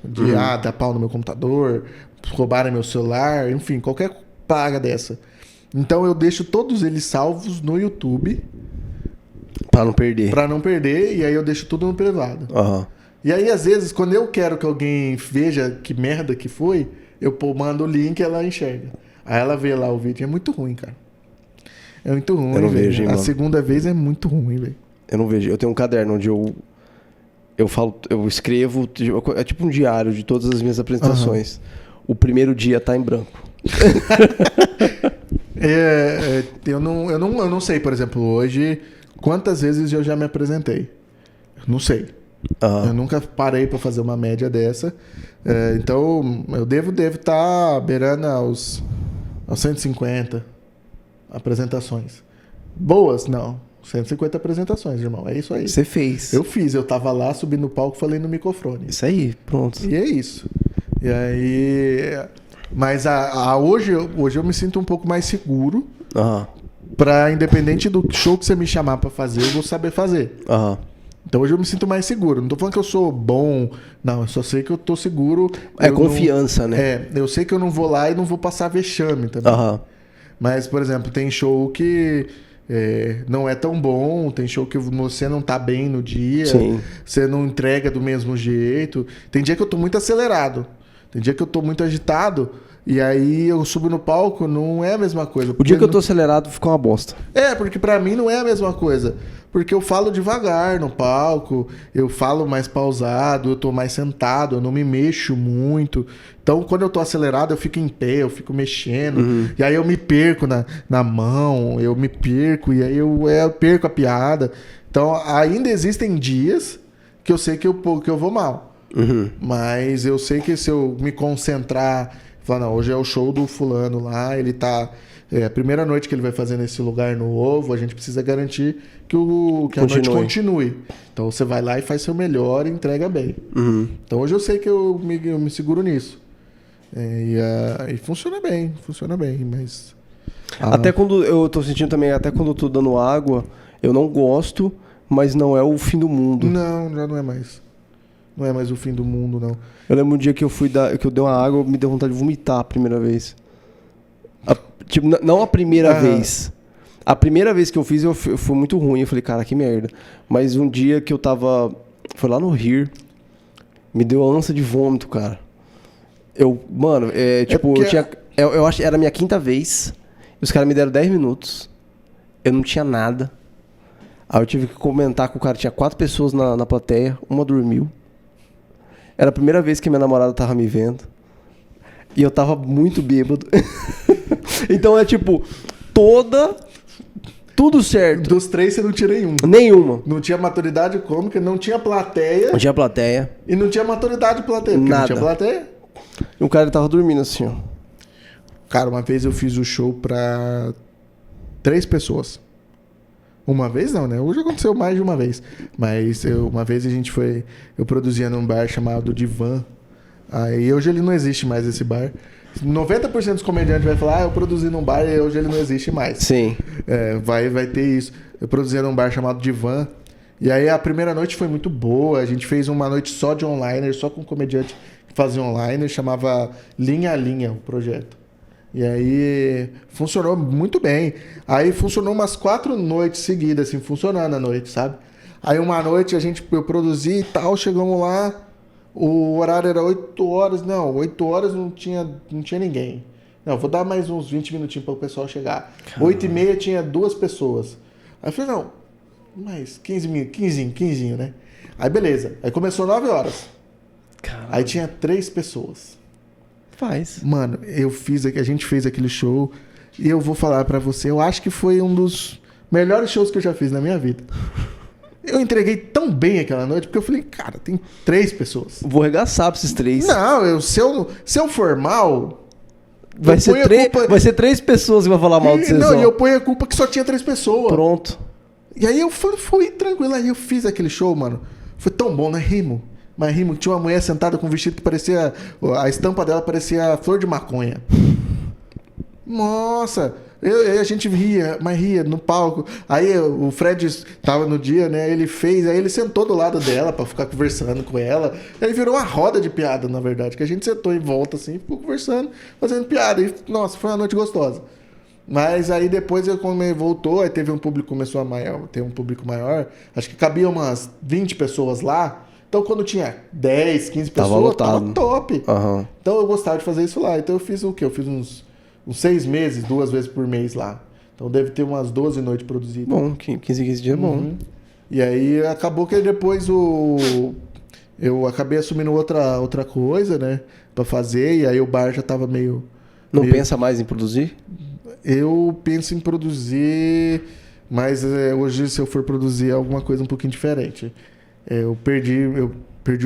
De dar pau no meu computador, roubarem meu celular, enfim, qualquer praga dessa. Então eu deixo todos eles salvos no YouTube. Pra não perder. Pra não perder, e aí eu deixo tudo no privado. Aham. E aí, às vezes, quando eu quero que alguém veja que merda que foi, eu mando o link e ela enxerga. Aí ela vê lá o vídeo. É muito ruim, cara. É muito ruim, eu não véio. vejo, hein, A mano. segunda vez é muito ruim, velho. Eu não vejo. Eu tenho um caderno onde eu falo, eu escrevo, é tipo um diário de todas as minhas apresentações. o primeiro dia tá em branco. Eu não sei, por exemplo, hoje, quantas vezes eu já me apresentei. Não sei. Eu nunca parei para fazer uma média dessa. Então, eu devo estar beirando aos 150 apresentações. Boas? Não. 150 apresentações, irmão. É isso aí. Você fez. Eu fiz. Eu tava lá, subi no palco, falei no microfone. Isso aí, pronto. E é isso. E aí... Mas hoje eu me sinto um pouco mais seguro. Pra, independente do show que você me chamar pra fazer, eu vou saber fazer. Então hoje eu me sinto mais seguro. Não tô falando que eu sou bom. Não, eu só sei que eu tô seguro. É confiança, né? Eu sei que eu não vou lá e não vou passar vexame também. Mas, por exemplo, tem show que não é tão bom. Tem show que você não tá bem no dia. Sim. Você não entrega do mesmo jeito. Tem dia que eu tô muito acelerado. Tem dia que eu tô muito agitado. E aí eu subo no palco, não é a mesma coisa. O dia que eu tô acelerado fica uma bosta. Porque pra mim não é a mesma coisa. Porque eu falo devagar no palco, eu falo mais pausado, eu tô mais sentado, eu não me mexo muito. Então, quando eu tô acelerado, eu fico em pé, eu fico mexendo. E aí eu me perco na mão, eu me perco, e aí eu perco a piada. Então, ainda existem dias que eu sei que eu vou mal. Mas eu sei que se eu me concentrar... Falar, não, hoje é o show do fulano lá, ele tá... a primeira noite que ele vai fazer nesse lugar novo, a gente precisa garantir que a noite continue. Então você vai lá e faz seu melhor e entrega bem. Então hoje eu sei que eu me seguro nisso. E funciona bem, mas... Até quando eu tô sentindo também, até quando eu tô dando água, eu não gosto, mas não é o fim do mundo. Não, já não é mais. Não é mais o fim do mundo, não. Eu lembro um dia que que eu dei uma água, me deu vontade de vomitar a primeira vez. Não a primeira vez. A primeira vez que eu fiz, eu fui muito ruim. Eu falei, cara, que merda. Mas um dia que eu tava... Foi lá no Rio. Me deu ânsia de vômito, cara. Mano, eu tinha... Eu acho que era a minha 5ª vez. Os caras me deram 10 minutos. Eu não tinha nada. Aí eu tive que comentar com o cara. Tinha 4 pessoas na plateia. Uma dormiu. Era a primeira vez que minha namorada tava me vendo. E eu tava muito bêbado. Então tudo certo. Dos 3 você não tira nenhum. Nenhuma. Não tinha maturidade cômica, não tinha plateia. Não tinha plateia. E não tinha maturidade de plateia, porque nada. Não tinha plateia. E o cara tava dormindo assim, ó. Cara, uma vez eu fiz o show pra 3 pessoas. Uma vez não, né? Hoje aconteceu mais de uma vez. Mas uma vez eu produzia num bar chamado Divan. Aí hoje ele não existe mais, esse bar. 90% dos comediantes vai falar, eu produzi num bar e hoje ele não existe mais. Sim. Vai ter isso. Eu produzia num bar chamado Divan. E aí a primeira noite foi muito boa. A gente fez uma noite só de online, só com comediante que fazia online. Chamava Linha a Linha o projeto. E aí funcionou muito bem. Aí funcionou umas 4 noites seguidas, assim, funcionando a noite, sabe? Aí uma noite eu produzi e tal, chegamos lá, o horário era 8 horas. Não, 8 horas não tinha ninguém. Não, vou dar mais uns 20 minutinhos para o pessoal chegar. 8h30 tinha 2 pessoas. Aí eu falei, não, mais 15, né? Aí beleza. Aí começou 9 horas. Caramba. Aí tinha 3 pessoas. Mano, a gente fez aquele show e eu vou falar pra você, eu acho que foi um dos melhores shows que eu já fiz na minha vida. Eu entreguei tão bem aquela noite, porque eu falei, cara, tem 3 pessoas. Vou arregaçar pra esses 3. Não, se eu for mal... Vai ser 3 pessoas que vão falar mal de vocês. Não, e eu ponho a culpa que só tinha 3 pessoas. Pronto. E aí eu fui tranquilo, aí eu fiz aquele show, mano. Foi tão bom, né? Rimo. Mas rimo, tinha uma mulher sentada com um vestido que parecia... A estampa dela parecia flor de maconha. Nossa! A gente ria no palco. Aí o Fred tava no dia, né? Ele sentou do lado dela pra ficar conversando com ela. Aí virou uma roda de piada, na verdade. Que a gente sentou em volta assim, ficou conversando, fazendo piada. E, nossa, foi uma noite gostosa. Mas aí depois, quando ele voltou, aí teve um público, começou a ter um público maior. Acho que cabia umas 20 pessoas lá. Então, quando tinha 10, 15 pessoas, tava top. Uhum. Então, eu gostava de fazer isso lá. Então, eu fiz o quê? Eu fiz uns 6 meses, 2 vezes por mês lá. Então, deve ter umas 12 noites produzidas. Bom, 15 dias é bom. E aí, acabou que depois eu acabei assumindo outra coisa, né? Pra fazer, e aí o bar já tava meio... Não meio- pensa mais em produzir? Eu penso em produzir, mas hoje se eu for produzir é alguma coisa um pouquinho diferente. Eu perdi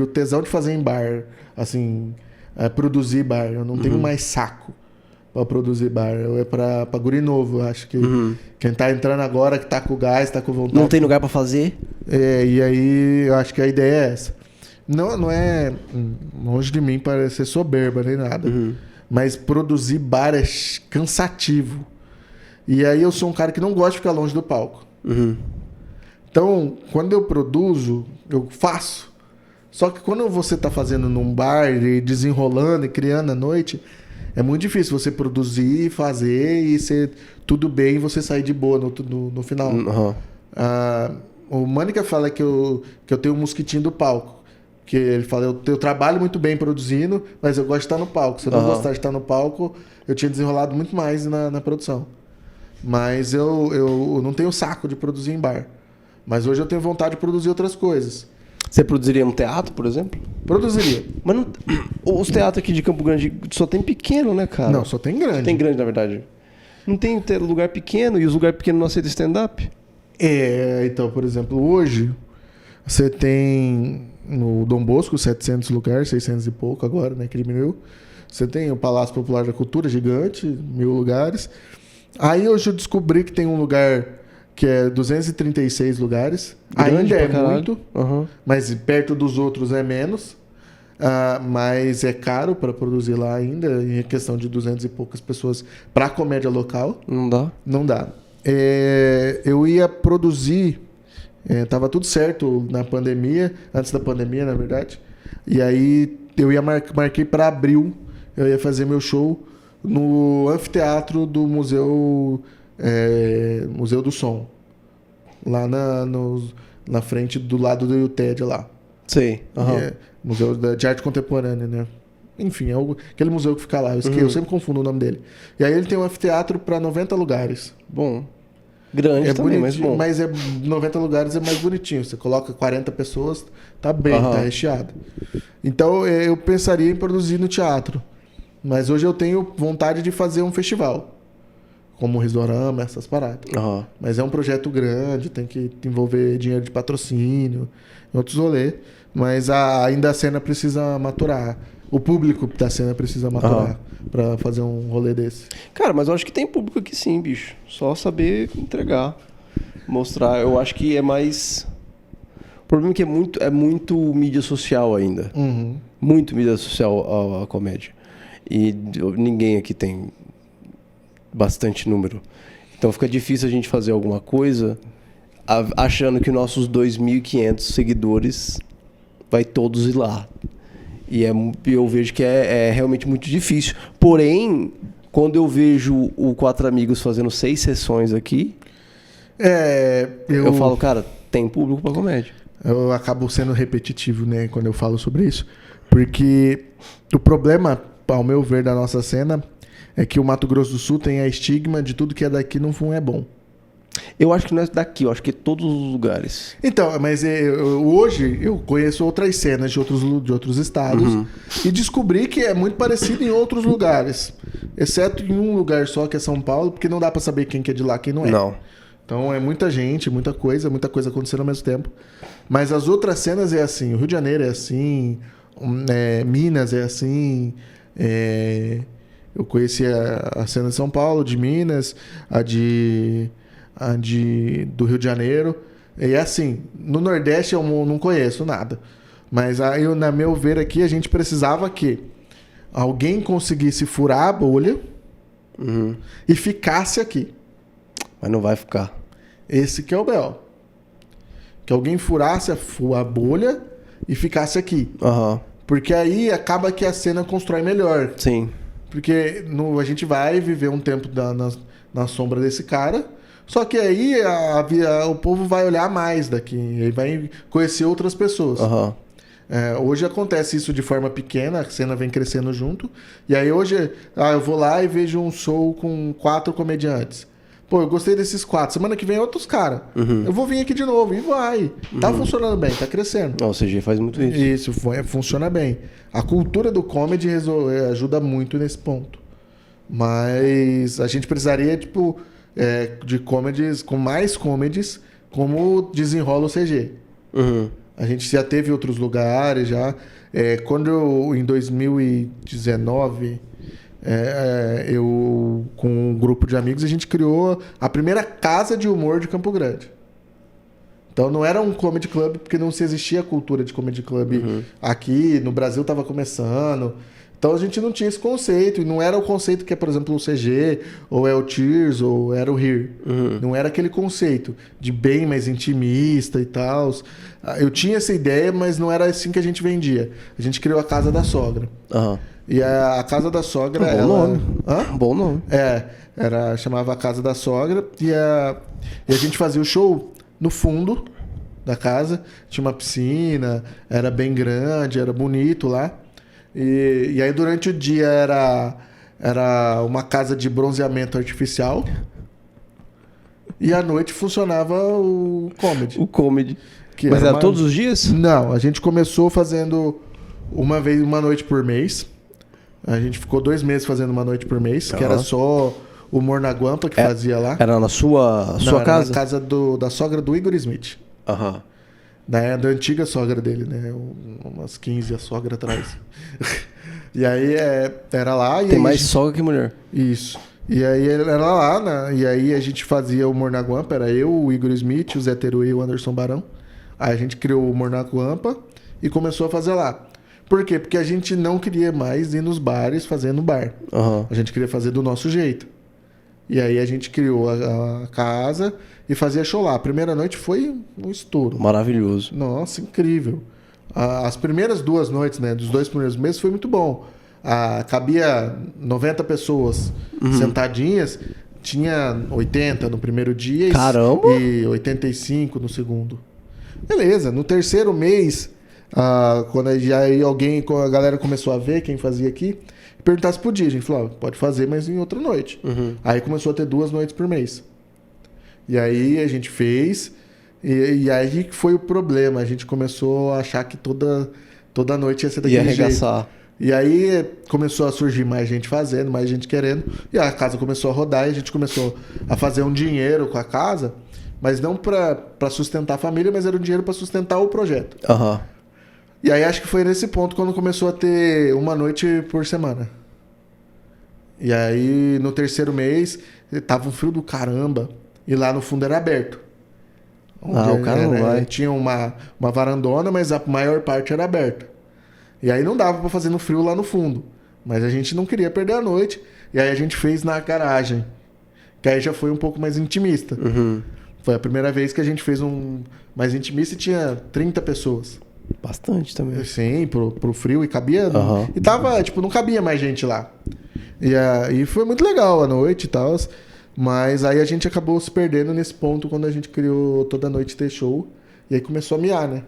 o tesão de fazer em bar, assim, produzir bar. Eu não tenho mais saco pra produzir bar. É pra guri novo, eu acho que quem tá entrando agora, que tá com gás, tá com vontade. Não tem lugar pra fazer? E aí eu acho que a ideia é essa. Não é longe de mim parecer soberba nem nada. Mas produzir bar é cansativo. E aí eu sou um cara que não gosta de ficar longe do palco. Então, quando eu produzo, eu faço. Só que quando você tá fazendo num bar e desenrolando e criando à noite, é muito difícil você produzir, fazer e ser tudo bem e você sair de boa no final. O Mânica fala que eu tenho um mosquitinho do palco. Que ele fala, eu trabalho muito bem produzindo, mas eu gosto de estar no palco. Se eu não gostar de estar no palco, eu tinha desenrolado muito mais na produção. Mas eu não tenho saco de produzir em bar. Mas hoje eu tenho vontade de produzir outras coisas. Você produziria um teatro, por exemplo? Produziria. Mas não, os teatros aqui de Campo Grande só tem pequeno, né, cara? Não, só tem grande. Tem grande, na verdade. Não tem lugar pequeno e os lugares pequenos não aceitam stand-up? Então, por exemplo, hoje você tem no Dom Bosco 700 lugares, 600 e pouco agora, né, que diminuiu. Você tem o Palácio Popular da Cultura, gigante, 1000 lugares. Aí hoje eu descobri que tem um lugar que é 236 lugares. Grande Ainda é pra caralho. muito, mas perto dos outros é menos. Mas é caro para produzir lá ainda, em questão de 200 e poucas pessoas para comédia local. Não dá? Não dá. Eu ia produzir, tava tudo certo na pandemia, antes da pandemia, na verdade. E aí eu ia marquei para abril, eu ia fazer meu show no anfiteatro do Museu do Som, lá na frente do lado do UTED lá. Sei. Museu de Arte Contemporânea, né? Enfim, aquele museu que fica lá. Eu sempre confundo o nome dele. E aí ele tem um anfiteatro para 90 lugares. Bom. Grande também, mas bom. Mas 90 lugares é mais bonitinho. Você coloca 40 pessoas, tá bem, tá recheado. Então eu pensaria em produzir no teatro. Mas hoje eu tenho vontade de fazer um festival. Como o Risorama, essas paradas. Mas é um projeto grande, tem que envolver dinheiro de patrocínio, outros rolês. Mas ainda a cena precisa maturar. O público da cena precisa maturar pra fazer um rolê desse. Cara, mas eu acho que tem público aqui sim, bicho. Só saber entregar, mostrar. Eu acho que é mais... O problema é que é muito mídia social ainda. Muito mídia social a comédia. E ninguém aqui tem bastante número. Então fica difícil a gente fazer alguma coisa achando que nossos 2.500 seguidores vai todos ir lá. E eu vejo que é realmente muito difícil. Porém, quando eu vejo o Quatro Amigos fazendo 6 sessões aqui, eu falo, cara, tem público pra comédia. Eu acabo sendo repetitivo, né, quando eu falo sobre isso. Porque o problema, ao meu ver, da nossa cena é que o Mato Grosso do Sul tem a estigma de tudo que é daqui não é bom. Eu acho que não é daqui, eu acho que é todos os lugares. Então, mas hoje eu conheço outras cenas de outros estados e descobri que é muito parecido em outros lugares. Exceto em um lugar só, que é São Paulo, porque não dá pra saber quem que é de lá, quem não é. Não. Então é muita gente, muita coisa acontecendo ao mesmo tempo. Mas as outras cenas é assim, o Rio de Janeiro é assim, Minas é assim, eu conheci a cena de São Paulo, de Minas, do Rio de Janeiro. E é assim, no Nordeste eu não conheço nada. Mas aí, na meu ver aqui, a gente precisava que alguém conseguisse furar a bolha e ficasse aqui. Mas não vai ficar. Esse que é o B.O. Que alguém furasse a bolha e ficasse aqui. Porque aí acaba que a cena constrói melhor. Sim. Porque a gente vai viver um tempo na sombra desse cara. Só que aí o povo vai olhar mais daqui. E vai conhecer outras pessoas. Hoje acontece isso de forma pequena. A cena vem crescendo junto. E aí hoje eu vou lá e vejo um show com 4 comediantes. Pô, eu gostei desses 4. Semana que vem é outros caras. Eu vou vir aqui de novo. E vai. Tá funcionando bem, tá crescendo. O CG faz muito isso. Funciona bem. A cultura do comedy ajuda muito nesse ponto. Mas a gente precisaria, tipo, de comedies, com mais comedies, como desenrola o CG. A gente já teve outros lugares, já. Quando em 2019, eu, com um grupo de amigos, a gente criou a primeira casa de humor de Campo Grande. Então não era um comedy club, porque não se existia a cultura de comedy club aqui, no Brasil estava começando. Então a gente não tinha esse conceito, e não era o conceito que é, por exemplo, o CG, ou é o Cheers, ou era o Here. Não era aquele conceito de bem mais intimista e tal. Eu tinha essa ideia, mas não era assim que a gente vendia. A gente criou a Casa da Sogra. E a Casa da Sogra... Bom nome. Bom nome. Chamava a Casa da Sogra, e a gente fazia o show no fundo da casa. Tinha uma piscina, era bem grande, era bonito lá. E aí durante o dia era uma casa de bronzeamento artificial. E à noite funcionava o comedy. O comedy. Mas era todos os dias? Não, a gente começou fazendo uma noite por mês. A gente ficou 2 meses fazendo uma noite por mês, que era só o Humor na Guampa que fazia lá. Era na sua Não, casa? Era na casa da sogra do Igor Smith. Da antiga sogra dele, né? Umas 15 a sogra atrás. E aí era lá... E tem aí mais sogra que mulher. Isso. E aí era lá, né? E aí a gente fazia o Humor na Guampa. Era eu, o Igor Smith, o Zé Teruí e o Anderson Barão. Aí a gente criou o Humor na Guampa e começou a fazer lá. Por quê? Porque a gente não queria mais ir nos bares fazendo bar. A gente queria fazer do nosso jeito. E aí a gente criou a casa e fazia show lá. A primeira noite foi um estouro. Maravilhoso. Nossa, incrível. As primeiras 2 noites, né, dos 2 primeiros meses foi muito bom. Cabia 90 pessoas sentadinhas. Tinha 80 no primeiro dia. Caramba! E 85 no segundo. Beleza. No terceiro mês, quando a galera começou a ver quem fazia aqui, perguntar se podia. A gente falou, pode fazer, mas em outra noite. Aí começou a ter 2 noites por mês. E aí a gente fez, e aí que foi o problema. A gente começou a achar que toda noite ia ser daquele jeito. E aí começou a surgir mais gente fazendo, mais gente querendo. E a casa começou a rodar e a gente começou a fazer um dinheiro com a casa, mas não para sustentar a família, mas era um dinheiro para sustentar o projeto. E aí acho que foi nesse ponto quando começou a ter uma noite por semana. E aí no terceiro mês tava um frio do caramba e lá no fundo era aberto. O cara não vai. Tinha uma varandona, mas a maior parte era aberta. E aí não dava para fazer no frio lá no fundo. Mas a gente não queria perder a noite. E aí a gente fez na garagem. Que aí já foi um pouco mais intimista. Foi a primeira vez que a gente fez um mais intimista e tinha 30 pessoas. Bastante também. Sim, pro frio, e cabia. E tava, não cabia mais gente lá. E foi muito legal a noite e tal. Mas aí a gente acabou se perdendo nesse ponto quando a gente criou Toda Noite Ter Show. E aí começou a miar, né?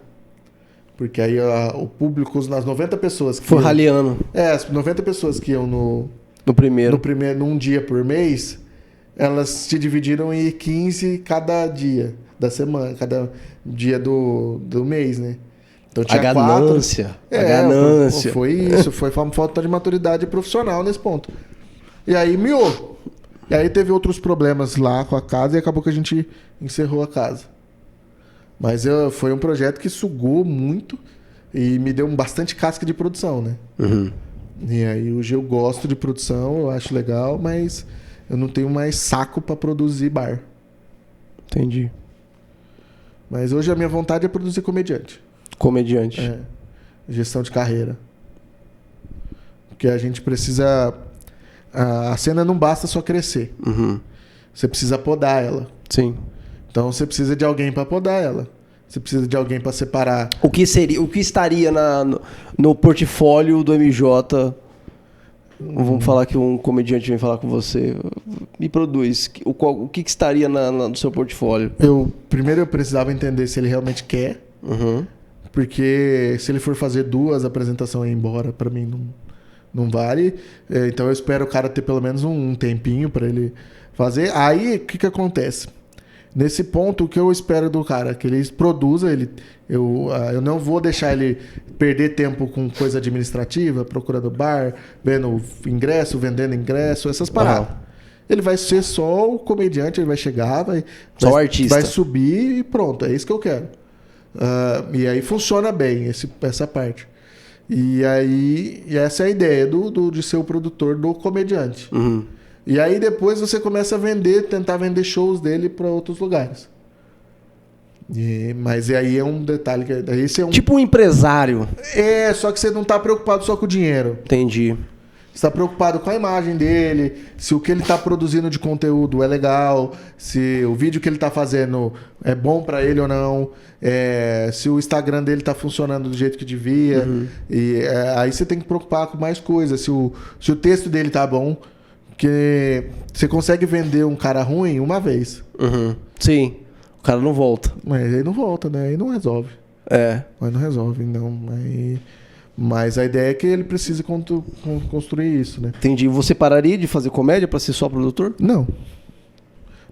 Porque aí o público, as 90 pessoas que foi raliando. As 90 pessoas que iam no primeiro, num dia por mês, elas se dividiram em 15 cada dia da semana, cada dia do mês, né? Então tinha a ganância. 4. A ganância. Foi isso, foi falta de maturidade profissional nesse ponto. E aí miou. E aí teve outros problemas lá com a casa e acabou que a gente encerrou a casa. Mas foi um projeto que sugou muito e me deu bastante casca de produção, né? E aí hoje eu gosto de produção, eu acho legal, mas eu não tenho mais saco para produzir bar. Entendi. Mas hoje a minha vontade é produzir comediante. Gestão de carreira. Porque a gente precisa... A cena não basta só crescer. Você precisa podar ela. Sim. Então você precisa de alguém para podar ela. Você precisa de alguém para separar. O que estaria no portfólio do MJ? Vamos falar que um comediante vem falar com você. Me produz. O que estaria no seu portfólio? Primeiro eu precisava entender se ele realmente quer. Porque se ele for fazer 2 apresentações e ir embora, para mim Não vale. Então eu espero o cara ter pelo menos um tempinho para ele fazer. Aí, o que acontece? Nesse ponto, o que eu espero do cara? Que ele produza, eu não vou deixar ele perder tempo com coisa administrativa, procurando bar, vendo ingresso, vendendo ingresso, essas paradas. Ele vai ser só o comediante, ele vai chegar, só o artista. Vai subir e pronto, é isso que eu quero. E aí funciona bem essa parte. E essa é a ideia de ser o produtor do comediante. Uhum. E aí depois você começa a tentar vender shows dele para outros lugares. Mas aí é um detalhe que esse é um tipo um empresário. Só que você não tá preocupado só com o dinheiro. Entendi. Você tá preocupado com a imagem dele, se o que ele tá produzindo de conteúdo é legal, se o vídeo que ele tá fazendo é bom para ele ou não, se o Instagram dele tá funcionando do jeito que devia. Uhum. Aí você tem que preocupar com mais coisas, se o texto dele tá bom. Porque você consegue vender um cara ruim uma vez. Uhum. Sim. O cara não volta. Mas aí não volta, né? Aí não resolve. Mas não resolve, não. Mas a ideia é que ele precise construir isso, né? Entendi. Você pararia de fazer comédia pra ser só produtor? Não.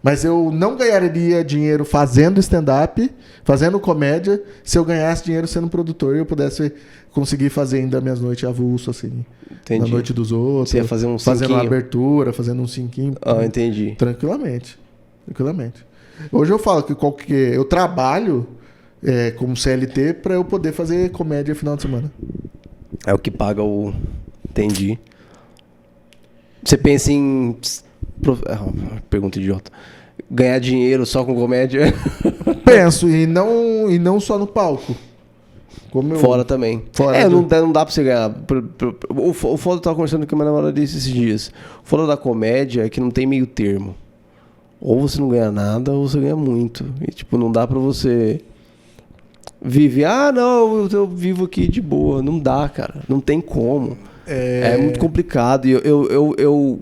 Mas eu não ganharia dinheiro fazendo stand-up, fazendo comédia, se eu ganhasse dinheiro sendo produtor e eu pudesse conseguir fazer ainda minhas noites avulso, assim. Entendi. Na noite dos outros. Você ia fazer um fazendo cinquinho. uma abertura, fazendo um cinquinho. Entendi. Tranquilamente. Hoje eu falo que eu trabalho como CLT para eu poder fazer comédia final de semana. É o que paga o... Entendi. Você pensa em... Pergunta idiota. Ganhar dinheiro só com comédia? Penso, e não só no palco. Fora também. Não dá pra você ganhar. O foda, eu tava conversando com a minha namorada esses dias. O foda da comédia é que não tem meio termo. Ou você não ganha nada, ou você ganha muito. E tipo, não dá pra você viver. Não, eu vivo aqui de boa. Não dá, cara. Não tem como. É muito complicado. E eu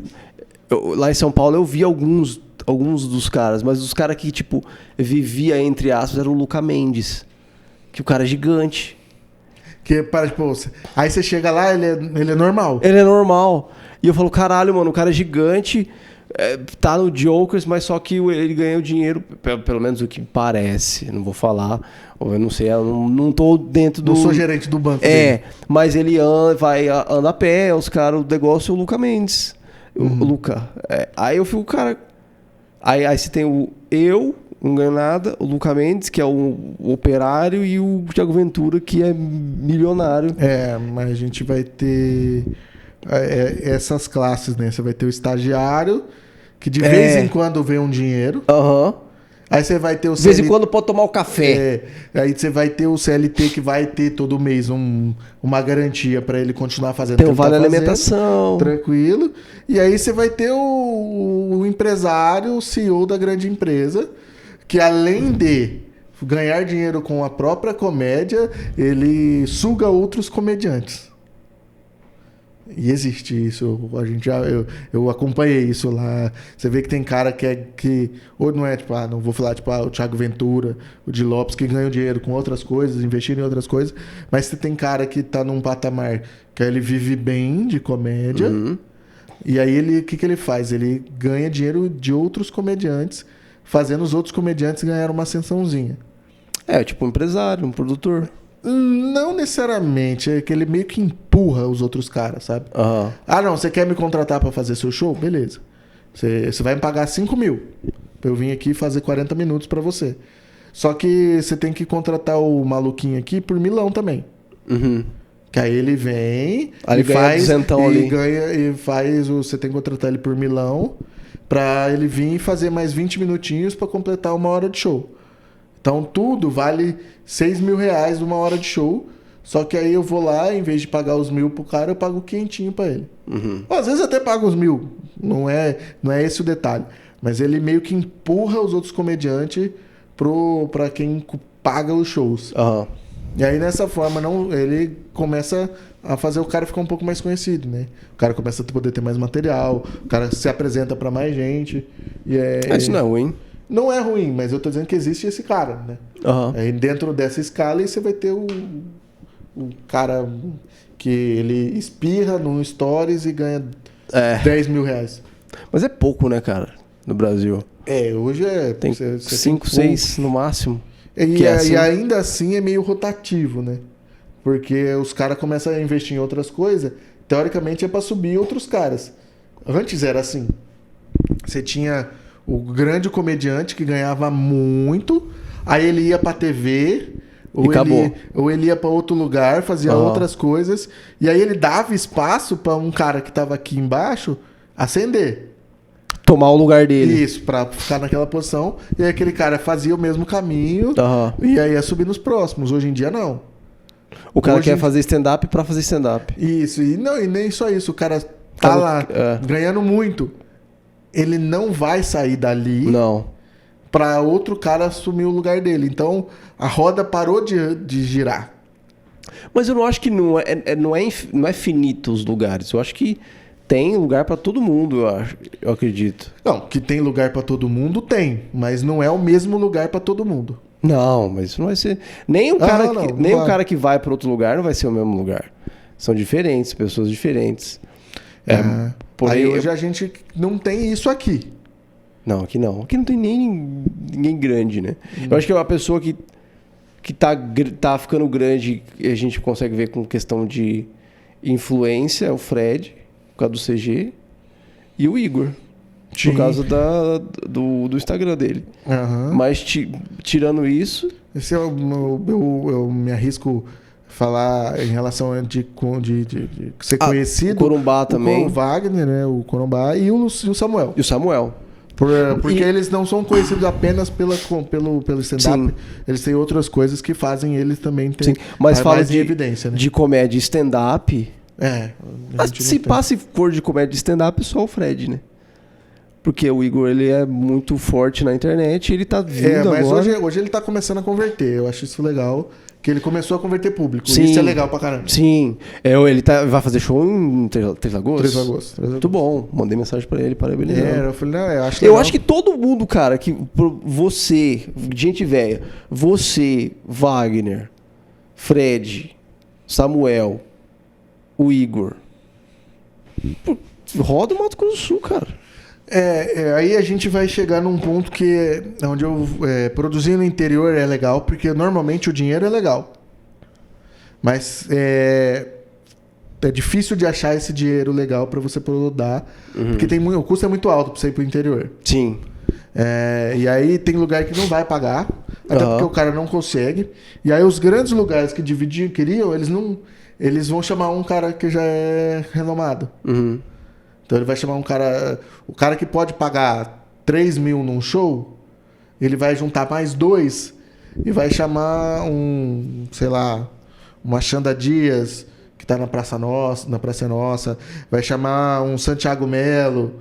lá em São Paulo eu vi alguns dos caras, mas os caras que, tipo, vivia, entre aspas, era o Luca Mendes. Que o cara é gigante. Aí você chega lá, ele é normal. Ele é normal. E eu falo, caralho, mano, o cara é gigante, tá no Jokers, mas só que ele ganha o dinheiro, pelo menos o que parece, não vou falar, eu não sei, eu não tô dentro do... Não sou gerente do banco dele. Mas ele anda a pé, os caras, o negócio é o Luca Mendes. O Luca. Aí eu fico, cara... Aí você tem eu, não ganho nada, o Luca Mendes, que é o operário, e o Thiago Ventura, que é milionário. Mas a gente vai ter essas classes, né? Você vai ter o estagiário, que de vez em quando vem um dinheiro. Aí você vai ter o CLT. De vez em quando pode tomar o café. Aí você vai ter o CLT, que vai ter todo mês uma garantia para ele continuar fazendo o que ele tá fazendo. Tem o vale alimentação. Tranquilo. E aí você vai ter o empresário, o CEO da grande empresa, que além de ganhar dinheiro com a própria comédia, ele suga outros comediantes. E existe isso, eu acompanhei isso lá. Você vê que tem cara que ou não é tipo, não vou falar tipo o Thiago Ventura, o Di Lopes, que ganham dinheiro com outras coisas, investindo em outras coisas, mas você tem cara que tá num patamar que ele vive bem de comédia. E aí o que ele faz? Ele ganha dinheiro de outros comediantes, fazendo os outros comediantes ganhar uma ascensãozinha. Tipo um empresário, um produtor. Não necessariamente, é que ele meio que empurra os outros caras, sabe? Não, você quer me contratar pra fazer seu show? Beleza. Você vai me pagar 5 mil pra eu vir aqui fazer 40 minutos pra você. Só que você tem que contratar o maluquinho aqui por milão também. Que aí ele vem e faz você tem que contratar ele por milão pra ele vir fazer mais 20 minutinhos pra completar 1 hora de show. Então tudo vale 6 mil reais 1 hora de show. Só que aí eu vou lá, em vez de pagar os 1.000 pro cara, eu pago quentinho pra ele. Às vezes até pago os 1.000. Não é esse o detalhe. Mas ele meio que empurra os outros comediantes pra quem paga os shows. E aí nessa forma ele começa a fazer o cara ficar um pouco mais conhecido, né? O cara começa a poder ter mais material, o cara se apresenta pra mais gente. Isso não é ruim. Não é ruim, mas eu tô dizendo que existe esse cara, né? Aí dentro dessa escala você vai ter o cara que ele espirra num stories e ganha 10 mil reais. Mas é pouco, né, cara? No Brasil. Hoje Tem você 5, tem 6 no máximo. E, é assim. e ainda assim é meio rotativo, né? Porque os caras começam a investir em outras coisas, teoricamente é para subir outros caras. Antes era assim. Você tinha o grande comediante que ganhava muito, aí ele ia pra TV, ou ele ia pra outro lugar, fazia outras coisas, e aí ele dava espaço pra um cara que tava aqui embaixo ascender. Tomar o lugar dele. Isso, pra ficar naquela posição. E aí aquele cara fazia o mesmo caminho e aí ia subir nos próximos. Hoje em dia, não. O cara quer fazer stand-up pra fazer stand-up. Isso, e nem só isso. O cara tá lá ganhando muito. Ele não vai sair dali pra outro cara assumir o lugar dele. Então, a roda parou de girar. Mas eu não acho que não é finito os lugares. Eu acho que tem lugar pra todo mundo, eu acredito. Não, que tem lugar pra todo mundo, tem. Mas não é o mesmo lugar pra todo mundo. Não, mas isso não vai ser... Nem o cara que vai pra outro lugar não vai ser o mesmo lugar. São diferentes, pessoas diferentes. Aí hoje a gente não tem isso aqui. Não, aqui não. Aqui não tem nem ninguém grande, né? Eu acho que é uma pessoa que tá ficando grande, e a gente consegue ver com questão de influência, é o Fred, por causa do CG, e o Igor, por causa do Instagram dele. Mas tirando isso... Esse eu me arrisco falar em relação de ser conhecido. O Corumbá também. O Wagner, né? O Corumbá e o Samuel. E o Samuel. Porque eles não são conhecidos apenas pelo stand-up. Sim. Eles têm outras coisas que fazem eles também ter mais mais de evidência. Né? De comédia stand-up. Se for de comédia stand-up, só o Fred, né? Porque o Igor, ele é muito forte na internet e ele tá vindo mas agora... hoje ele tá começando a converter. Eu acho isso legal. Que ele começou a converter público. Sim. Isso é legal pra caramba. Sim. Ele vai fazer show em Três Lagoas? Três Lagoas. Muito bom. Mandei mensagem pra ele, parabenizando. Eu falei, eu acho legal. Eu acho que todo mundo, cara, que você, gente velha, você, Wagner, Fred, Samuel, o Igor, roda o Mato Grosso do Sul, cara. Aí a gente vai chegar num ponto que onde produzir no interior é legal, porque normalmente o dinheiro é legal. Mas é difícil de achar esse dinheiro legal para você rodar, porque o custo é muito alto para você ir pro interior. Sim. E aí tem lugar que não vai pagar, até porque o cara não consegue. E aí os grandes lugares que queriam, eles vão chamar um cara que já é renomado. Então ele vai chamar o cara que pode pagar 3 mil num show, ele vai juntar mais 2 e vai chamar uma Xanda Dias, que tá na Praça Nossa, vai chamar um Santiago Melo,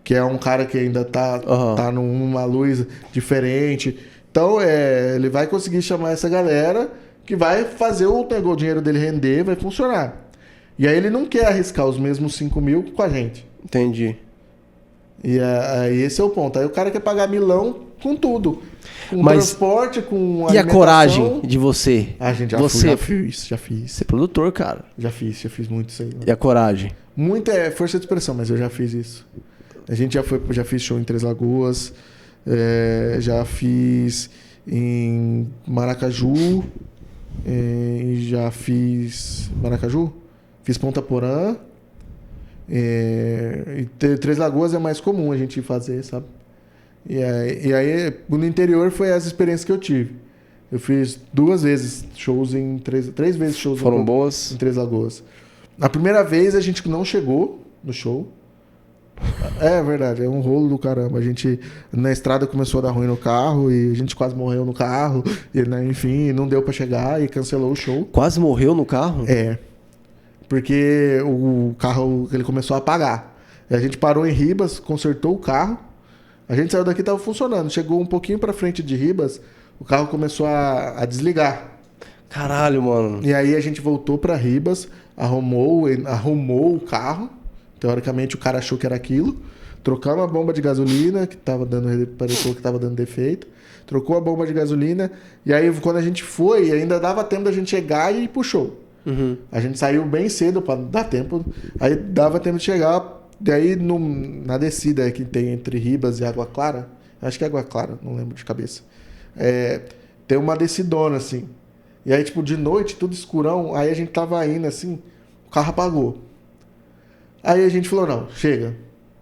que é um cara que ainda tá numa luz diferente. Então ele vai conseguir chamar essa galera que vai fazer o dinheiro dele render, vai funcionar. E aí ele não quer arriscar os mesmos 5 mil com a gente. Entendi. E aí esse é o ponto. Aí o cara quer pagar milão com tudo. Com transporte, com alimentação. E a coragem de você? Gente, já fiz. Você é produtor, cara. Já fiz muito isso aí. E a coragem? Muito é força de expressão, mas eu já fiz isso. A gente já fiz show em Três Lagoas, já fiz em Maracaju, já fiz... Maracaju? Fiz Ponta Porã. Três Lagoas é mais comum a gente fazer, sabe? E aí no interior foi as experiências que eu tive. Eu fiz 2 vezes shows em 3 vezes shows. Foram boas? Em Três Lagoas. A primeira vez a gente não chegou no show. É verdade, é um rolo do caramba. A gente na estrada começou a dar ruim no carro e a gente quase morreu no carro. E, enfim, não deu pra chegar e cancelou o show. Quase morreu no carro? Porque o carro ele começou a apagar. E a gente parou em Ribas, consertou o carro. A gente saiu daqui e estava funcionando. Chegou um pouquinho para frente de Ribas, o carro começou a desligar. Caralho, mano. E aí a gente voltou para Ribas, arrumou o carro. Teoricamente o cara achou que era aquilo. Trocamos a bomba de gasolina, pareceu que estava dando defeito. Trocou a bomba de gasolina. E aí quando a gente foi, ainda dava tempo da gente chegar e ir pro show. A gente saiu bem cedo pra dar tempo. Aí dava tempo de chegar. Daí na descida que tem entre Ribas e Água Clara, acho que é Água Clara, não lembro de cabeça. Tem uma descidona assim. E aí, tipo, de noite, tudo escurão. Aí a gente tava indo assim, o carro apagou. Aí a gente falou: não, chega,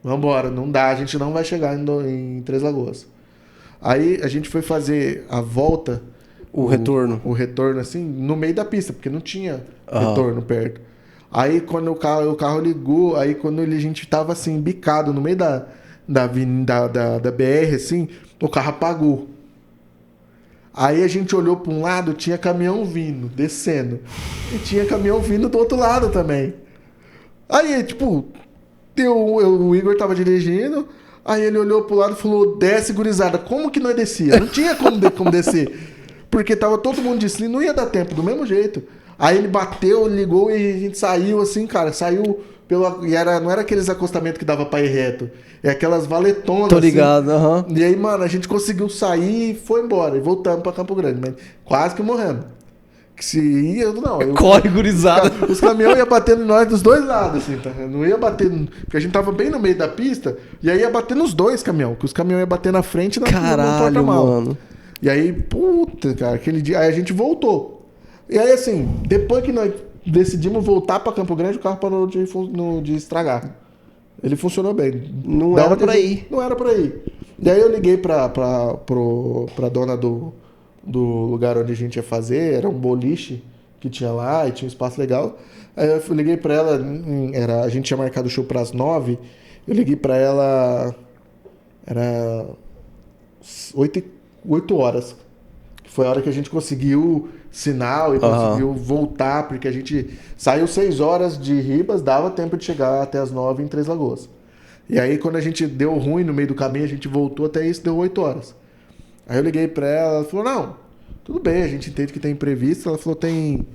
vambora, não dá, a gente não vai chegar em Três Lagoas. Aí a gente foi fazer a volta. O retorno. O retorno, assim, no meio da pista, porque não tinha retorno perto. Aí quando o carro ligou, aí quando a gente tava assim, bicado no meio da BR, assim, o carro apagou. Aí a gente olhou para um lado, tinha caminhão vindo, descendo. E tinha caminhão vindo do outro lado também. Aí, tipo, o Igor tava dirigindo, aí ele olhou pro lado e falou: desce, gurizada. Como que nós descia? Não tinha como descer. Porque tava todo mundo disse, não ia dar tempo, do mesmo jeito. Aí ele bateu, ligou e a gente saiu assim, cara. Saiu pelo. E não era aqueles acostamentos que dava pra ir reto. É aquelas valetonas. Tô ligado, aham. Assim. E aí, mano, a gente conseguiu sair e foi embora. E voltamos pra Campo Grande. Mas quase que morremos. Que se ia, não. Corre, gurizada. Os caminhões iam batendo em nós dos dois lados, assim, tá? Não ia bater. Porque a gente tava bem no meio da pista. E aí ia bater nos dois caminhões. Que os caminhões iam bater na frente e no porta-mal. Mano. E aí, puta, cara, aquele dia. Aí a gente voltou. E aí, assim, depois que nós decidimos voltar pra Campo Grande, o carro parou de estragar. Ele funcionou bem. Não era pra ir. Não era pra ir. E aí eu liguei pra dona do lugar onde a gente ia fazer, era um boliche que tinha lá e tinha um espaço legal. Aí eu liguei pra ela, a gente tinha marcado o show pras 9, eu liguei pra ela, era 8 horas. Foi a hora que a gente conseguiu sinal e conseguiu voltar, porque a gente saiu 6 horas de Ribas, dava tempo de chegar até as 9 em Três Lagoas. E aí quando a gente deu ruim no meio do caminho, a gente voltou até isso, deu 8 horas. Aí eu liguei pra ela falou: não, tudo bem, a gente entende que tem imprevisto. Ela falou: tem.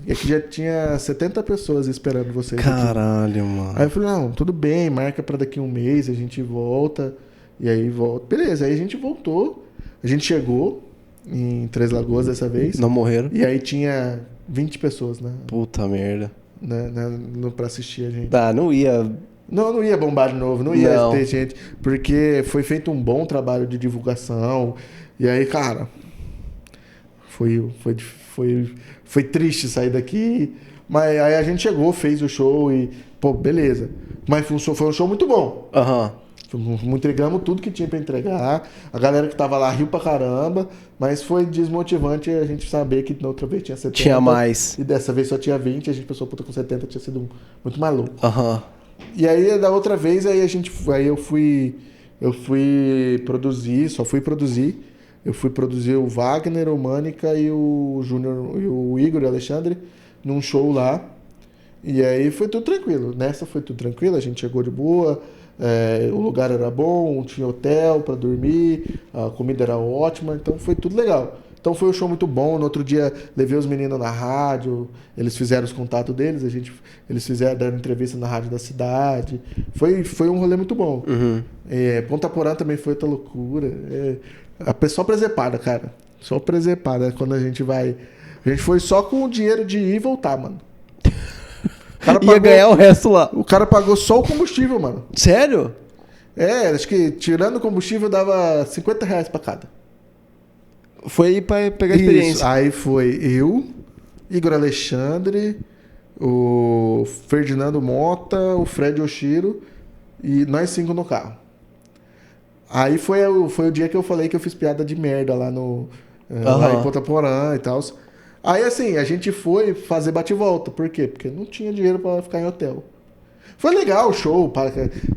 É que já tinha 70 pessoas esperando vocês. Caralho, aqui. mano. Aí eu falei: não, tudo bem, marca pra daqui um mês, a gente volta. E aí volta. Beleza, aí a gente voltou. A gente chegou em Três Lagoas dessa vez. Não morreram? E aí tinha 20 pessoas, né? Puta merda. Pra assistir a gente. Ah, não ia. Não ia bombar de novo, não ia ter gente, porque foi feito um bom trabalho de divulgação. E aí, cara, foi triste sair daqui. Mas aí a gente chegou, fez o show e, pô, beleza. Mas foi um show muito bom. Entregamos tudo que tinha pra entregar. A galera que tava lá riu pra caramba. Mas foi desmotivante a gente saber que na outra vez tinha 70. Tinha mais. E dessa vez só tinha 20. A gente pensou, puta, com 70 tinha sido muito maluco. E aí, da outra vez, aí eu fui produzir, só fui produzir. Eu fui produzir o Wagner, o Mânica e o Júnior, e o Igor e o Alexandre num show lá. E aí foi tudo tranquilo. Nessa foi tudo tranquilo, a gente chegou de boa, o lugar era bom, tinha hotel pra dormir, a comida era ótima, então foi tudo legal. Então foi um show muito bom. No outro dia levei os meninos na rádio, eles fizeram os contatos deles, eles deram entrevista na rádio da cidade. Foi um rolê muito bom. Ponta Porã também foi outra loucura. Só presepada, cara. Só presepada quando a gente vai. A gente foi só com o dinheiro de ir e voltar, mano. Ia ganhar o resto lá. O cara pagou só o combustível, mano. Sério? Acho que tirando o combustível dava R$50 pra cada. Foi aí pra pegar a experiência. Isso. Aí foi eu, Igor Alexandre, o Ferdinando Mota, o Fred Oshiro e nós 5 no carro. Aí foi o dia que eu falei que eu fiz piada de merda lá lá em Ponta Porã e tal. Aí assim, a gente foi fazer bate-volta. Por quê? Porque não tinha dinheiro pra ficar em hotel. Foi legal o show,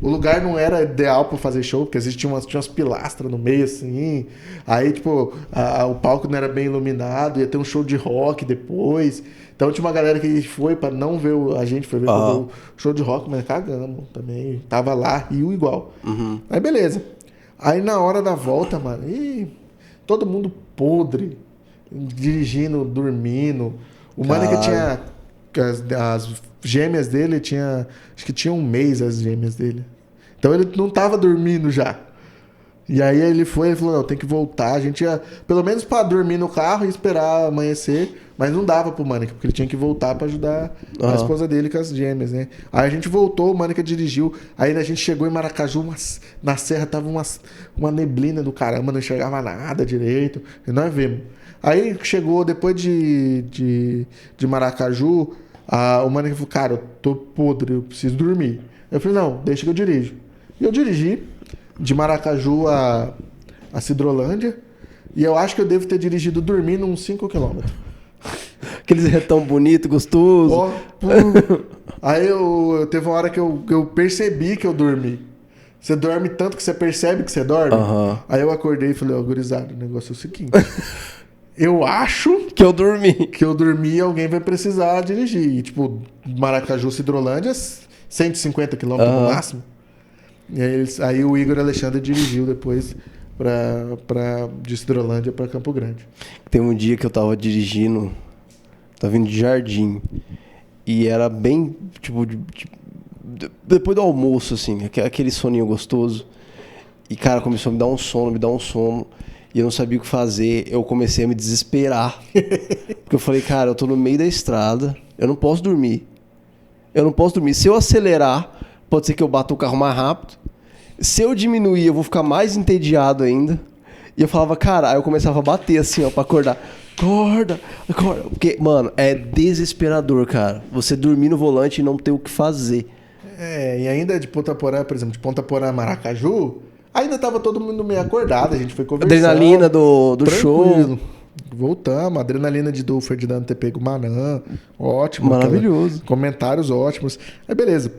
o lugar não era ideal pra fazer show, porque existiam umas pilastras no meio, assim. Aí, tipo, o palco não era bem iluminado, ia ter um show de rock depois. Então tinha uma galera que foi pra não ver a gente, foi ver o show de rock, mas cagamos também. Tava lá, riu igual. Aí beleza. Aí na hora da volta, mano, todo mundo podre, dirigindo, dormindo. O mano que tinha as gêmeas dele, acho que tinha um mês as gêmeas dele. Então ele não tava dormindo já. E aí ele falou, não, tem que voltar. A gente ia, pelo menos pra dormir no carro e esperar amanhecer. Mas não dava pro Mânica, porque ele tinha que voltar pra ajudar a esposa dele com as gêmeas, né? Aí a gente voltou, o Mânica dirigiu. Aí a gente chegou em Maracaju, na serra tava uma neblina do caramba, não enxergava nada direito. E nós vimos. Aí chegou, depois de Maracaju, o Mânica falou, cara, eu tô podre, eu preciso dormir. Eu falei, não, deixa que eu dirijo. E eu dirigi de Maracaju a Cidrolândia. E eu acho que eu devo ter dirigido dormindo uns 5 km. Aqueles retão bonito, gostoso. Aí teve uma hora que eu percebi que eu dormi. Você dorme tanto que você percebe que você dorme. Aí eu acordei e falei, gurizada, o negócio é o seguinte. Eu acho que eu dormi. Que eu dormi e alguém vai precisar dirigir. E, tipo, Maracaju, Cidrolândia, 150 km no máximo. E aí o Igor Alexandre dirigiu depois de Cidrolândia para Campo Grande. Tem um dia que eu tava dirigindo, tava vindo de Jardim, e era bem, tipo, depois do almoço, assim, aquele soninho gostoso. E, cara, começou a me dar um sono, e eu não sabia o que fazer. Eu comecei a me desesperar. Porque eu falei, cara, eu tô no meio da estrada, eu não posso dormir. Se eu acelerar, pode ser que eu bata o carro mais rápido. Se eu diminuir, eu vou ficar mais entediado ainda. E eu falava, cara, aí eu começava a bater assim, ó, pra acordar. Acorda. Porque, mano, é desesperador, cara. Você dormir no volante e não ter o que fazer. E ainda de Ponta Porã, por exemplo, de Ponta Porã a Maracaju, ainda tava todo mundo meio acordado, a gente foi conversando. Adrenalina do show. Voltamos, a adrenalina do Ferdinando ter pego o Manã, ótimo. Maravilhoso. Comentários ótimos. Aí beleza.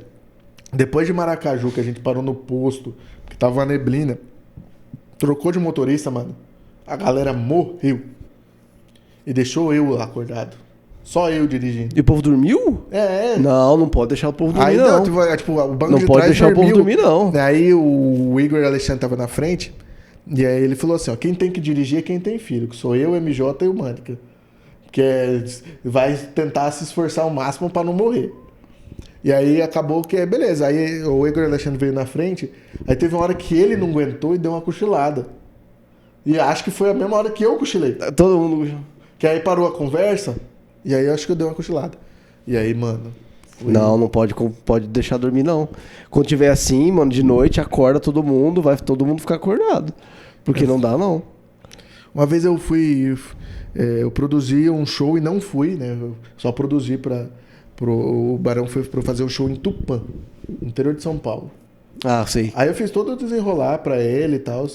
Depois de Maracaju, que a gente parou no posto, que tava uma neblina, trocou de motorista, mano. A galera morreu. E deixou eu lá acordado. Só eu dirigindo. E o povo dormiu? Não pode deixar o povo dormir, aí, não. Tipo, o banco não de pode trás deixar dormiu. o povo dormir, não. Aí o Igor Alexandre tava na frente. E aí ele falou assim, ó, quem tem que dirigir é quem tem filho. Que sou eu, o MJ e o Mânica. Que vai tentar se esforçar ao máximo pra não morrer. E aí acabou que, beleza, aí o Igor Alexandre veio na frente, aí teve uma hora que ele não aguentou e deu uma cochilada. E acho que foi a mesma hora que eu cochilei. Todo mundo... Que aí parou a conversa, e aí eu acho que eu dei uma cochilada. E aí, mano... Não pode deixar dormir, não. Quando tiver assim, mano, de noite, acorda todo mundo, vai todo mundo ficar acordado. Porque não dá, não. Uma vez eu eu produzi um show e não fui, né? Eu só produzi o Barão foi pra fazer um show em Tupã, no interior de São Paulo. Ah, sei. Aí eu fiz todo o desenrolar pra ele e tal,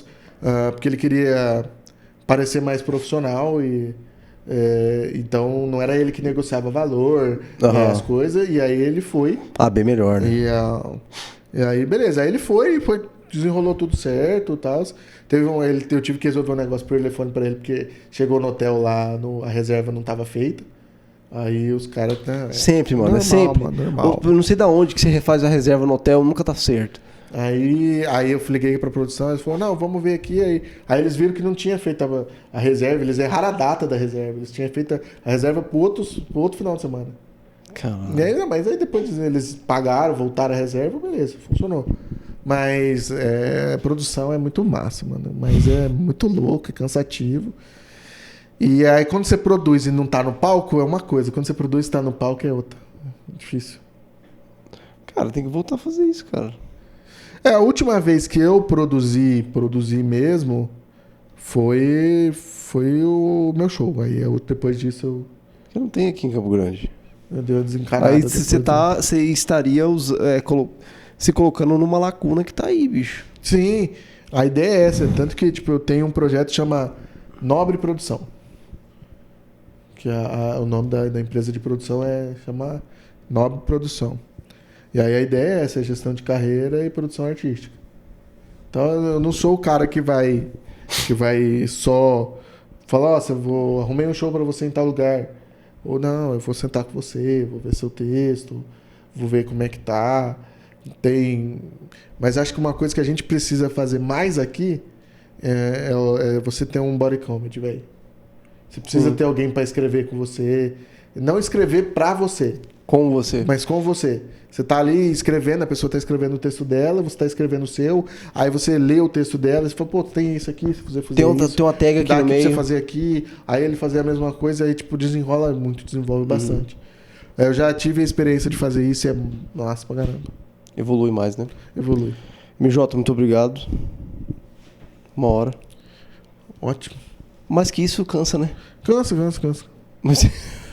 porque ele queria parecer mais profissional e então não era ele que negociava valor, as coisas, e aí ele foi. Bem melhor, né? E aí, beleza, aí ele foi, desenrolou tudo certo e tal. Eu tive que resolver um negócio por telefone pra ele, porque chegou no hotel lá, a reserva não tava feita. Aí os caras... Sempre, mano. Normal, sempre. Mano, normal. Eu não sei da onde que você refaz a reserva no hotel, nunca tá certo. Aí eu liguei pra produção, eles falaram, não, vamos ver aqui. Aí eles viram que não tinha feito a reserva, eles erraram a data da reserva. Eles tinham feito a reserva pro outro final de semana. Caramba. Mas aí depois eles pagaram, voltaram a reserva, beleza, funcionou. Mas a produção é muito massa, mano. Mas é muito louco, é cansativo. E aí quando você produz e não tá no palco, é uma coisa. Quando você produz e tá no palco, é outra. É difícil. Cara, tem que voltar a fazer isso, cara. A última vez que eu produzi mesmo, foi o meu show. Aí depois disso eu não tenho aqui em Campo Grande. Eu dei uma desencanada. Aí você estaria se colocando numa lacuna que tá aí, bicho. Sim, a ideia é essa. Tanto que eu tenho um projeto que chama Nobre Produção. Que o nome da empresa de produção chama Nobre Produção. E aí a ideia é essa, gestão de carreira e produção artística. Então eu não sou o cara que vai só falar, eu arrumei um show para você em tal lugar. Ou não, eu vou sentar com você, vou ver seu texto, vou ver como é que tá. Mas acho que uma coisa que a gente precisa fazer mais aqui é você ter um body comedy, velho. Você precisa ter alguém para escrever com você. Não escrever para você. Com você. Mas com você. Você tá ali escrevendo, a pessoa tá escrevendo o texto dela, você tá escrevendo o seu, aí você lê o texto dela e você fala, pô, tem isso aqui, se você fazer isso. Tem uma tag aqui dá no aqui pra meio. você fazer aqui, aí ele fazer a mesma coisa, aí tipo, desenrola muito, desenvolve bastante. Eu já tive a experiência de fazer isso e é massa pra caramba. Evolui mais, né? Evolui. MJ, muito obrigado. 1 hora. Ótimo. Mais que isso, cansa, né? Cansa. Mas...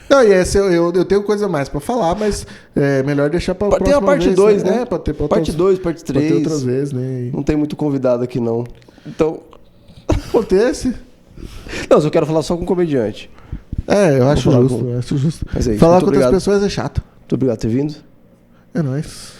Não, e essa eu tenho coisa mais pra falar, mas é melhor deixar pra Tem a próxima parte vez, 2, né? É, pra ter pra Parte 2, parte pra ter 3. outras vezes, né? Não tem muito convidado aqui, não. Então... Acontece. Não, eu quero falar só com comediante. É, eu acho falar justo, eu acho justo. Mas é isso, Falar muito com outras obrigado. pessoas é chato. Muito obrigado por ter vindo. É nóis.